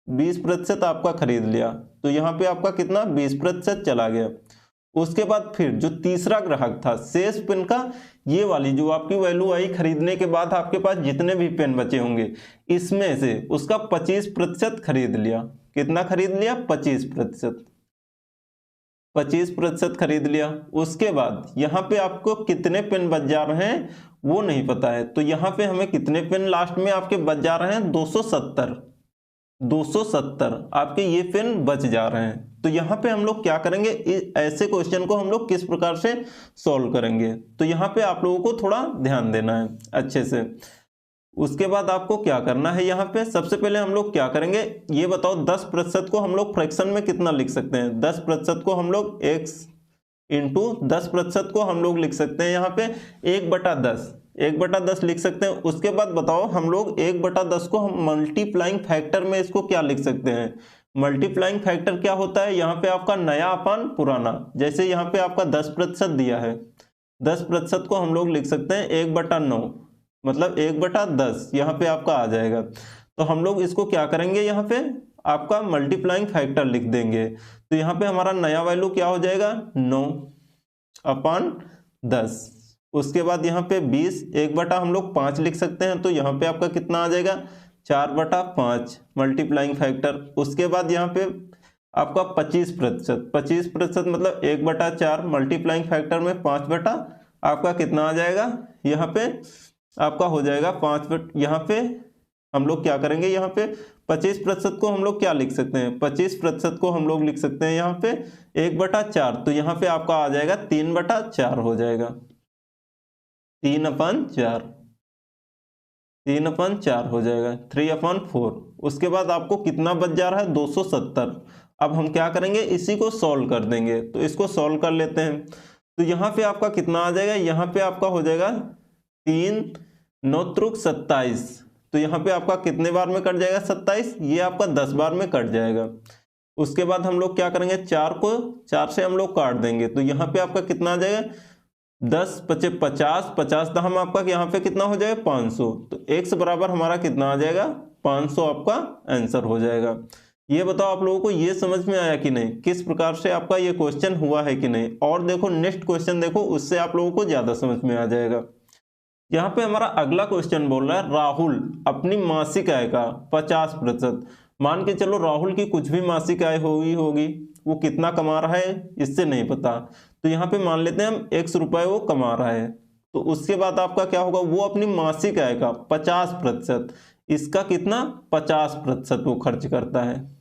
20% आपका खरीद लिया, तो यहाँ पे आपका कितना 20% चला गया। उसके बाद फिर जो तीसरा ग्राहक था शेष पेन का, ये वाली जो आपकी वैल्यू आई खरीदने के बाद आपके पास जितने भी पेन बचे होंगे इसमें से उसका 25% खरीद लिया। कितना खरीद लिया? 25%। 25% खरीद लिया। उसके बाद यहाँ पे आपको कितने पेन बच जा रहे हैं वो नहीं पता है, तो यहाँ पे हमें कितने पेन लास्ट में आपके बच जा रहे हैं? 270। 270 आपके ये पेन बच जा रहे हैं। तो यहाँ पे हम लोग क्या करेंगे, ऐसे क्वेश्चन को हम लोग किस प्रकार से सॉल्व करेंगे, तो यहाँ पे आप लोगों को थोड़ा ध्यान देना है अच्छे से। उसके बाद आपको क्या करना है, यहाँ पे सबसे पहले हम लोग क्या करेंगे ये बताओ, 10% को हम लोग फ्रैक्शन में कितना लिख सकते हैं? 10% को हम लोग x इंटू 10% को हम लोग लिख सकते हैं यहाँ पे 1/10, 1/10 लिख सकते हैं। उसके बाद बताओ हम लोग 1/10 को हम मल्टीप्लाइंग फैक्टर में इसको क्या लिख सकते हैं? मल्टीप्लाइंग फैक्टर क्या होता है? यहाँ पे आपका नया अपान पुराना, जैसे यहाँ पे आपका 10% दिया है, 10% को हम लोग लिख सकते हैं 1/9, मतलब 1/10 यहाँ पे आपका आ जाएगा। तो हम लोग इसको क्या करेंगे, यहाँ पे आपका मल्टीप्लाइंग फैक्टर लिख देंगे। तो यहाँ पे हमारा नया वैल्यू क्या हो जाएगा? 9/10। उसके बाद यहाँ पे 20, 1/5 हम लोग 5 लिख सकते हैं, तो यहाँ पे आपका कितना आ जाएगा? 4/5 मल्टीप्लाइंग फैक्टर। उसके बाद यहाँ पे आपका 25%, 25% मतलब 1/4 मल्टीप्लाइंग फैक्टर में 5 आपका कितना आ जाएगा? यहाँ पे आपका हो जाएगा 5। यहाँ पे हम लोग क्या करेंगे, यहाँ पे 25% को हम लोग क्या लिख सकते हैं? 25% को हम लोग लिख सकते हैं यहाँ पे 1/4, तो यहाँ पे आपका आ जाएगा 3/4 हो जाएगा, 3/4, 3/4 हो जाएगा, 3/4। उसके बाद आपको कितना बच जा रहा है? 270। अब हम क्या करेंगे, इसी को सॉल्व कर देंगे, तो इसको सॉल्व कर लेते हैं। तो यहाँ पे आपका कितना आ जाएगा? यहाँ पे आपका हो जाएगा 3 9 त्रुक 27, तो यहाँ पे आपका कितने बार में कट जाएगा? 27, ये आपका 10 बार में कट जाएगा। उसके बाद हम लोग क्या करेंगे, 4 को 4 से हम लोग काट देंगे, तो यहाँ पे आपका कितना आ जाएगा? 10 5 50, 50 तो हम आपका यहाँ पे कितना हो जाएगा? 500, तो x बराबर हमारा कितना आ जाएगा? 500 आपका आंसर हो जाएगा। ये बताओ आप लोगों को ये समझ में आया कि नहीं, किस प्रकार से आपका ये क्वेश्चन हुआ है कि नहीं। और देखो नेक्स्ट क्वेश्चन देखो, उससे आप लोगों को ज्यादा समझ में आ जाएगा। यहाँ पे हमारा अगला क्वेश्चन बोल रहा है राहुल अपनी मासिक आय का 50%, मान के चलो राहुल की कुछ भी मासिक आय होगी, वो कितना कमा रहा है इससे नहीं पता, तो यहाँ पे मान लेते हैं हम x रुपए वो कमा रहा है। तो उसके बाद आपका क्या होगा, वो अपनी मासिक आय का 50%, इसका कितना? 50% वो खर्च करता है,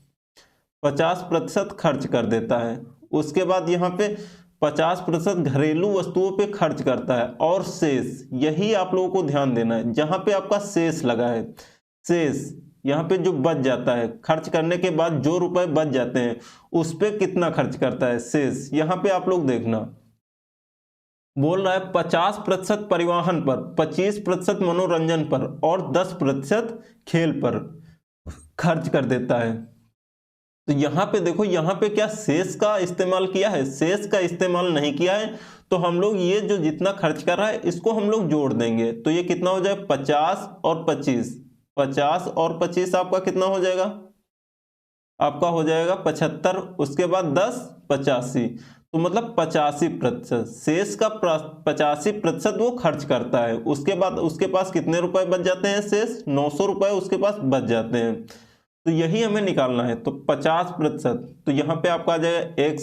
50% खर्च कर देता है। उसके बाद यहाँ पे 50% घरेलू वस्तुओं पे खर्च करता है, और शेष, यही आप लोगों को ध्यान देना है, जहां पे आपका शेष लगा है, शेष यहाँ पे जो बच जाता है, खर्च करने के बाद जो रुपए बच जाते हैं उस पे कितना खर्च करता है, शेष। यहाँ पे आप लोग देखना, बोल रहा है 50% परिवहन पर, 25% मनोरंजन पर और 10% खेल पर खर्च कर देता है। तो यहाँ पे देखो, यहाँ पे क्या शेष का इस्तेमाल किया है? शेष का इस्तेमाल नहीं किया है, तो हम लोग ये जो जितना खर्च कर रहा है इसको हम लोग जोड़ देंगे, तो ये कितना हो जाए? 50 और 25, 50 और 25 आपका कितना हो जाएगा? आपका हो जाएगा 75। उसके बाद 10 85, तो मतलब 85%, शेष का 85% वो खर्च करता है। उसके बाद उसके पास कितने रुपए बच जाते हैं? शेष 900 रुपए उसके पास बच जाते हैं, तो यही हमें निकालना है। तो 50%, तो यहाँ पे आपका आ जाएगा x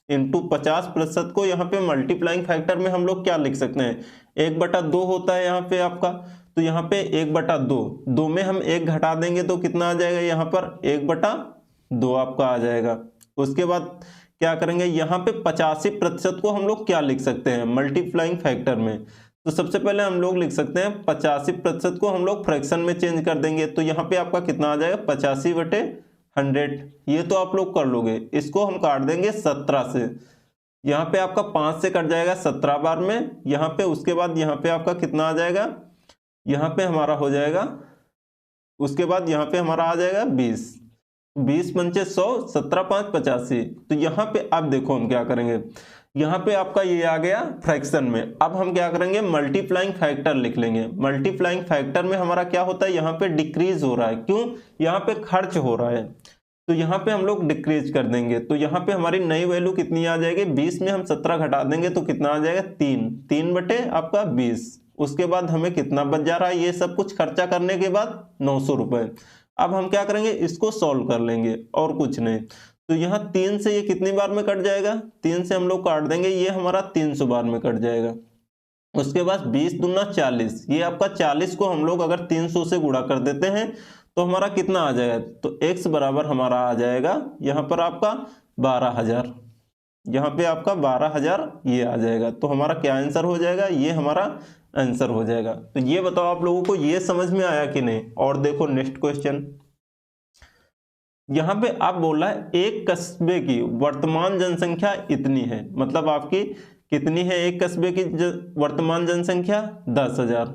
इंटू 50% को यहाँ पे मल्टीप्लाइंग फैक्टर में हम लोग क्या लिख सकते हैं? 1/2 होता है यहाँ पे आपका, तो यहाँ पे 1/2, 2 में हम 1 घटा देंगे तो कितना आ जाएगा? यहाँ पर 1/2 आपका आ जाएगा। उसके बाद क्या करेंगे, यहाँ पे 85% को हम लोग क्या लिख सकते हैं? मल्टीप्लाइंग फैक्टर में। तो सबसे पहले हम लोग लिख सकते हैं 85% को हम लोग फ्रैक्शन में चेंज कर देंगे, तो यहाँ पे आपका कितना आ जाएगा? 85/100। ये तो आप लोग कर लोगे। इसको हम काट देंगे 17 से, यहाँ पे आपका 5 से कट जाएगा 17 बार में यहाँ पे। उसके बाद यहाँ पे आपका कितना आ जाएगा? यहाँ पे हमारा हो जाएगा, उसके बाद यहाँ पे हमारा आ जाएगा 20, 20 पंचे 100, 17 5 85। तो यहाँ पे अब देखो हम क्या करेंगे, यहाँ पे आपका ये आ गया फ्रैक्शन में। अब हम क्या करेंगे, मल्टीप्लाइंग फैक्टर लिख लेंगे। मल्टीप्लाइंग फैक्टर में हमारा क्या होता है, यहाँ पे डिक्रीज हो रहा है, क्यों? यहाँ पे खर्च हो रहा है, तो यहाँ पे हम लोग डिक्रीज कर देंगे, तो यहाँ पे हमारी नई वैल्यू कितनी आ जाएगी, 20 में हम 17 घटा देंगे तो कितना आ जाएगा 3 बटे आपका 20। उसके बाद हमें कितना बच जा रहा है, ये सब कुछ खर्चा करने के बाद 900 रुपये। अब हम क्या करेंगे, इसको सॉल्व कर लेंगे और कुछ नहीं। तो यहाँ 3 से ये कितनी बार में कट जाएगा, 3 से हम लोग काट देंगे, ये हमारा 300 बार में कट जाएगा। उसके बाद 20 दूना 40, ये आपका 40 को हम लोग अगर 300 से गुणा कर देते हैं तो हमारा कितना आ जाएगा, तो x बराबर हमारा आ जाएगा यहाँ पर आपका 12,000, यहाँ पे आपका 12,000 ये आ जाएगा। तो हमारा क्या आंसर हो जाएगा, ये हमारा आंसर हो जाएगा। तो ये बताओ आप लोगों को ये समझ में आया कि नहीं। और देखो नेक्स्ट क्वेश्चन, यहाँ पे आप बोल रहा है एक कस्बे की वर्तमान जनसंख्या इतनी है, मतलब आपकी कितनी है एक कस्बे की वर्तमान जनसंख्या 10,000,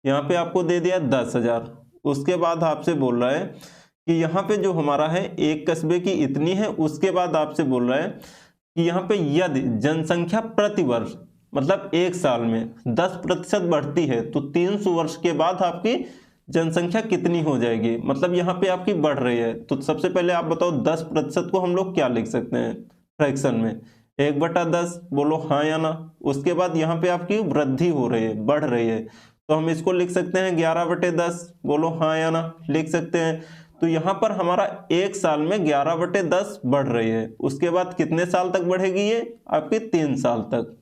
यहाँ पे आपको दे दिया 10,000। उसके बाद आपसे बोल रहा है कि यहाँ पे जो हमारा है एक कस्बे की इतनी है, उसके बाद आपसे बोल रहा है कि यहाँ पे यदि जनसंख्या प्रति वर्ष मतलब एक साल में 10% बढ़ती है तो 300 वर्ष के बाद आपकी जनसंख्या कितनी हो जाएगी, मतलब यहाँ पे आपकी बढ़ रही है। तो सबसे पहले आप बताओ 10% को हम लोग क्या लिख सकते हैं फ्रैक्शन में, 1/10, बोलो हाँ या ना। उसके बाद यहाँ पे आपकी वृद्धि हो रही है, बढ़ रही है, तो हम इसको लिख सकते हैं 11/10, बोलो हाँ या ना, लिख सकते हैं। तो यहाँ पर हमारा एक साल में 11/10 बढ़ रही है, उसके बाद कितने साल तक बढ़ेगी ये आपके 3 साल तक।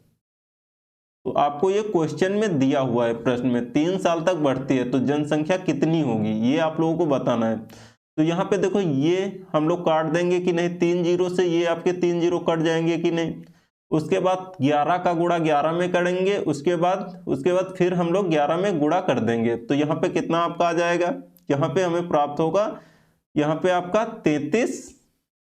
तो आपको ये क्वेश्चन में दिया हुआ है प्रश्न में 3 साल तक बढ़ती है तो जनसंख्या कितनी होगी ये आप लोगों को बताना है। तो यहाँ पे देखो ये हम लोग काट देंगे कि नहीं, 3 जीरो से ये आपके 3 जीरो कट जाएंगे कि नहीं। उसके बाद 11 का गुणा 11 में करेंगे, उसके बाद फिर हम लोग 11 में गुणा कर देंगे, तो यहाँ पे कितना आपका आ जाएगा, यहाँ पे हमें प्राप्त होगा यहाँ पे आपका 33,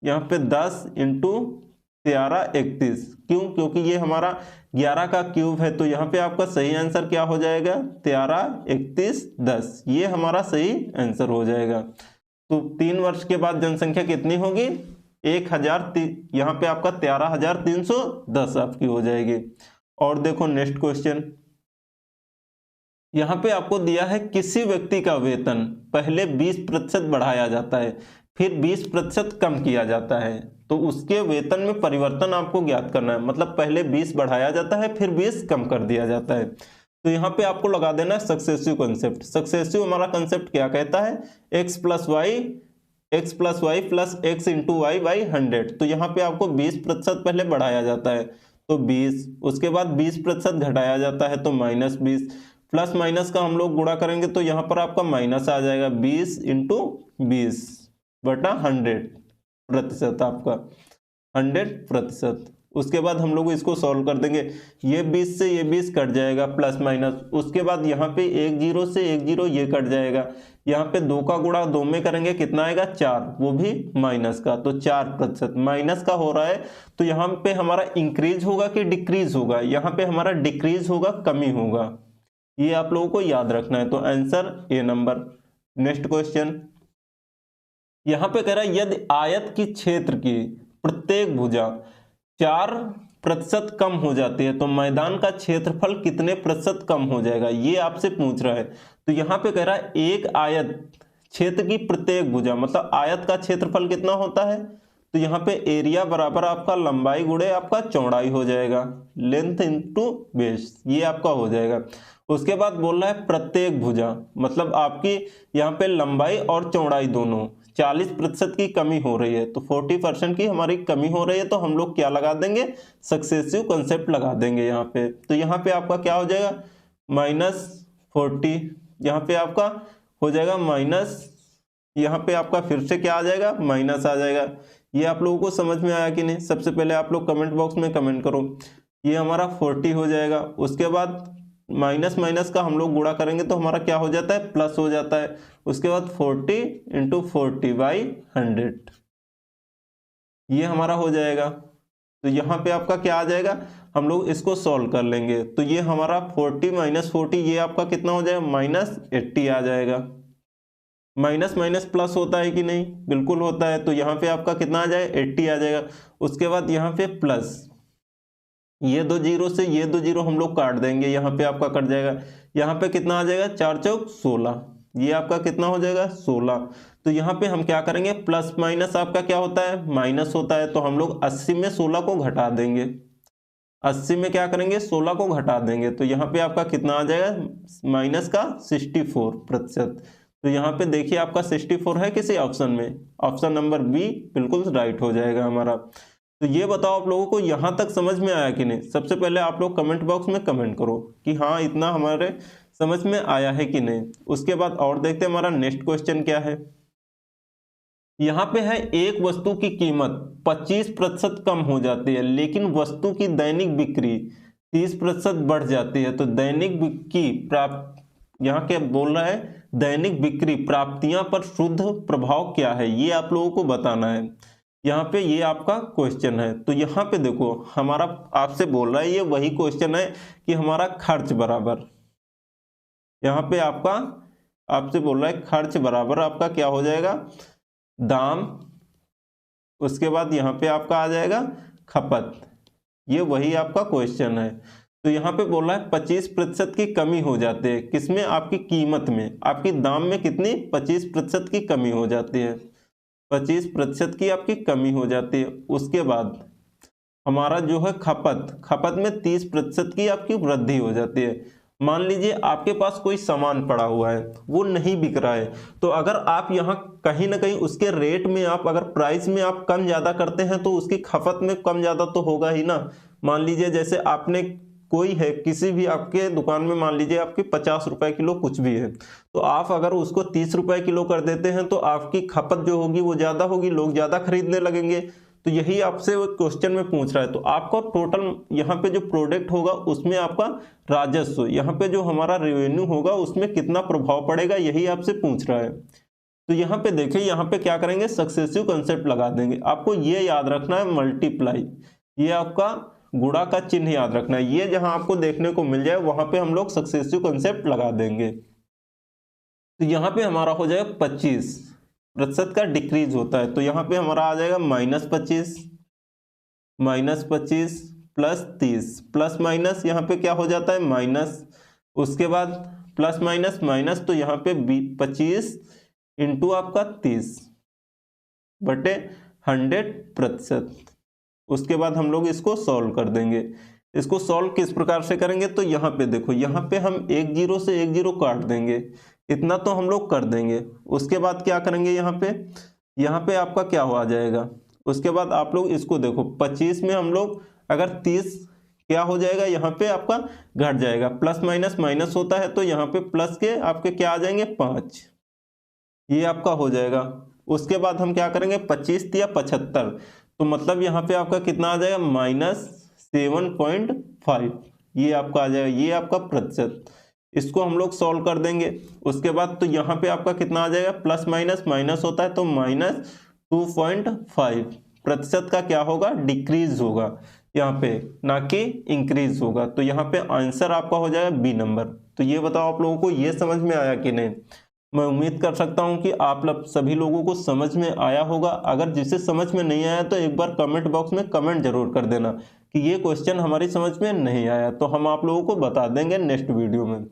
यहाँ पे 10 इंटू 13 31। क्यों, क्योंकि ये हमारा 11 का क्यूब है, तो यहाँ पे आपका सही आंसर क्या हो जाएगा 13 31 10, ये हमारा सही आंसर हो जाएगा। तो 3 वर्ष के बाद जनसंख्या कितनी होगी 1000, यहाँ पे आपका 13,310 आपकी हो जाएगी। और देखो नेक्स्ट क्वेश्चन, यहाँ पे आपको दिया है किसी व्यक्ति का वेतन पहले 20% बढ़ाया जाता है फिर 20% कम किया जाता है, तो उसके वेतन में परिवर्तन आपको ज्ञात करना है। मतलब पहले 20 बढ़ाया जाता है फिर 20 कम कर दिया जाता है। तो यहाँ पे आपको लगा देना है सक्सेसिव कंसेप्ट। सक्सेसिव हमारा कंसेप्ट क्या कहता है, x plus Y plus X into Y by 100। तो यहाँ पे आपको 20% पहले बढ़ाया जाता है तो 20, उसके बाद 20% घटाया जाता है तो -20, प्लस माइनस का हम लोग गुणा करेंगे तो यहाँ पर आपका माइनस आ जाएगा 20 इंटू 20/100%, आपका 100%। उसके बाद हम लोग इसको सॉल्व कर देंगे, ये 20 से ये 20 कट जाएगा प्लस माइनस। उसके बाद यहाँ पे 1 जीरो से 1 जीरो ये कट जाएगा, यहाँ पे 2 का गुणा 2 में करेंगे कितना आएगा 4, वो भी माइनस का, तो 4% माइनस का हो रहा है। तो यहाँ पे हमारा इंक्रीज होगा कि डिक्रीज होगा, यहाँ पे हमारा डिक्रीज होगा, कमी होगा, ये आप लोगों को याद रखना है। तो answer A number. Next question, यहां पे कह रहा है यदि आयत की क्षेत्र की प्रत्येक भुजा 4% कम हो जाती है तो मैदान का क्षेत्रफल कितने प्रतिशत कम हो जाएगा, ये आपसे पूछ रहा है। तो यहाँ पे कह रहा है एक आयत क्षेत्र की प्रत्येक भुजा, मतलब आयत का क्षेत्रफल कितना होता है, तो यहाँ पे एरिया बराबर आपका लंबाई गुणे आपका चौड़ाई हो जाएगा, लेंथ इंटू बेस, ये आपका हो जाएगा। उसके बाद बोल रहा है प्रत्येक भुजा, मतलब आपकी यहाँ पे लंबाई और चौड़ाई दोनों 40% की कमी हो रही है, तो 40% की हमारी कमी हो रही है, तो हम लोग क्या लगा देंगे सक्सेसिव कंसेप्ट लगा देंगे यहाँ पे। तो यहाँ पे आपका क्या हो जाएगा -40, यहाँ पे आपका हो जाएगा माइनस, यहाँ पे आपका फिर से क्या आ जाएगा माइनस आ जाएगा। ये आप लोगों को समझ में आया कि नहीं, सबसे पहले आप लोग कमेंट बॉक्स में कमेंट करो। ये हमारा 40 हो जाएगा, उसके बाद माइनस माइनस का हम लोग गुणा करेंगे तो हमारा क्या हो जाता है प्लस हो जाता है। उसके बाद 40 इंटू 40/100, ये हमारा हो जाएगा। तो यहाँ पे आपका क्या आ जाएगा, हम लोग इसको सॉल्व कर लेंगे, तो ये हमारा 40 माइनस 40, ये आपका कितना हो जाएगा -80 आ जाएगा। माइनस माइनस प्लस होता है कि नहीं, बिल्कुल होता है, तो यहाँ पे आपका कितना आ जाएगा 80 आ जाएगा। उसके बाद यहाँ पे प्लस, ये 2 जीरो से ये 2 जीरो हम लोग काट देंगे, यहाँ पे आपका कट जाएगा, यहाँ पे कितना आ जाएगा 4 चौक 16, ये आपका कितना हो जाएगा 16। तो यहाँ पे हम क्या करेंगे, प्लस माइनस आपका क्या होता है, माइनस होता है। तो हम लोग 80 में 16 को घटा देंगे, 80 में क्या करेंगे, 16 को घटा देंगे। तो यहाँ पे आपका कितना आ जाएगा, माइनस का 64%। तो यहाँ पे देखिए आपका 64 है किसी ऑप्शन में, ऑप्शन नंबर बी बिल्कुल राइट हो जाएगा हमारा। तो ये बताओ आप लोगों को यहाँ तक समझ में आया कि नहीं। सबसे पहले आप लोग कमेंट बॉक्स में कमेंट करो कि हाँ इतना हमारे समझ में आया है कि नहीं। उसके बाद और देखते हैं हमारा नेक्स्ट क्वेश्चन क्या है। यहाँ पे है, एक वस्तु की कीमत 25% कम हो जाती है लेकिन वस्तु की दैनिक बिक्री 30% बढ़ जाती है। तो दैनिक बिक्री प्राप्त, यहाँ क्या बोल रहा है, दैनिक बिक्री प्राप्तियां पर शुद्ध प्रभाव क्या है, ये आप लोगों को बताना है। यहाँ पे ये आपका क्वेश्चन है। तो यहाँ पे देखो हमारा आपसे बोल रहा है, ये वही क्वेश्चन है कि हमारा खर्च बराबर, यहाँ पे आपका आपसे बोल रहा है खर्च बराबर आपका क्या हो जाएगा, दाम, उसके बाद यहाँ पे आपका आ जाएगा खपत। ये वही आपका क्वेश्चन है। तो यहाँ पे बोल रहा है 25% की कमी हो जाती है, किसमें, आपकी कीमत में, आपकी दाम में कितनी, 25% की कमी हो जाती है, 25% की आपकी कमी हो जाती है। उसके बाद हमारा जो है खपत, खपत में 30% की आपकी वृद्धि हो जाती है। मान लीजिए आपके पास कोई सामान पड़ा हुआ है, वो नहीं बिक रहा है, तो अगर आप यहाँ कहीं ना कहीं उसके रेट में आप अगर प्राइस में आप कम ज़्यादा करते हैं तो उसकी खपत में कम ज़्यादा तो होगा ही ना। मान लीजिए जैसे आपने, कोई है किसी भी आपके दुकान में, मान लीजिए आपके 50 रुपए किलो कुछ भी है, तो आप अगर उसको 30 रुपए किलो कर देते हैं तो आपकी खपत जो होगी वो ज़्यादा होगी, लोग ज़्यादा खरीदने लगेंगे। तो यही आपसे वो क्वेश्चन में पूछ रहा है। तो आपका टोटल यहाँ पे जो प्रोडक्ट होगा उसमें आपका राजस्व, यहाँ पे जो हमारा रेवेन्यू होगा उसमें कितना प्रभाव पड़ेगा, यही आपसे पूछ रहा है। तो यहाँ पे देखिए, यहाँ पे क्या करेंगे, सक्सेसिव कंसेप्ट लगा देंगे। आपको ये याद रखना है मल्टीप्लाई, ये आपका गुणा का चिन्ह याद रखना है। ये जहां आपको देखने को मिल जाए वहां पे हम लोग सक्सेसिव कंसेप्ट लगा देंगे। तो यहाँ पे हमारा हो जाएगा 25% का डिक्रीज होता है। तो यहाँ पे हमारा आ जाएगा -25 प्लस 30 प्लस माइनस, यहाँ पे क्या हो जाता है माइनस, उसके बाद प्लस माइनस माइनस, तो यहाँ पे 25 इंटू आपका 30 बटे 100%। उसके बाद हम लोग इसको सॉल्व कर देंगे। इसको सॉल्व किस प्रकार से करेंगे, तो यहाँ पे देखो, यहाँ पे हम एक जीरो से एक जीरो काट देंगे, इतना तो हम लोग कर देंगे। उसके बाद क्या करेंगे, यहाँ पे आपका क्या हो आ जाएगा। उसके बाद आप लोग इसको देखो, 25 में हम लोग अगर 30 क्या हो जाएगा, यहाँ पे आपका घट जाएगा, प्लस माइनस माइनस होता है, तो यहाँ पे प्लस के आपके क्या आ जाएंगे 5, ये आपका हो जाएगा। उसके बाद हम क्या करेंगे, 25 या 75, तो मतलब यहाँ पे आपका कितना आ जाएगा -7.5, ये आपका आ जाएगा, ये आपका प्रतिशत। इसको हम लोग सॉल्व कर देंगे। उसके बाद तो यहाँ पे आपका कितना आ जाएगा, प्लस माइनस माइनस होता है, तो -2.5 प्रतिशत का क्या होगा, डिक्रीज होगा यहाँ पे, ना कि इंक्रीज होगा। तो यहाँ पे आंसर आपका हो जाएगा बी नंबर। तो ये बताओ आप लोगों को ये समझ में आया कि नहीं। मैं उम्मीद कर सकता हूं कि आप सभी लोगों को समझ में आया होगा। अगर जिसे समझ में नहीं आया तो एक बार कमेंट बॉक्स में कमेंट जरूर कर देना कि ये क्वेश्चन हमारी समझ में नहीं आया, तो हम आप लोगों को बता देंगे नेक्स्ट वीडियो में।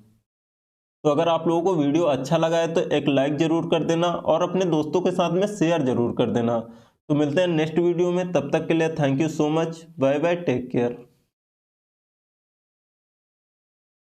तो अगर आप लोगों को वीडियो अच्छा लगा है तो एक लाइक जरूर कर देना और अपने दोस्तों के साथ में शेयर जरूर कर देना। तो मिलते हैं नेक्स्ट वीडियो में, तब तक के लिए thank you so much, bye bye, take care.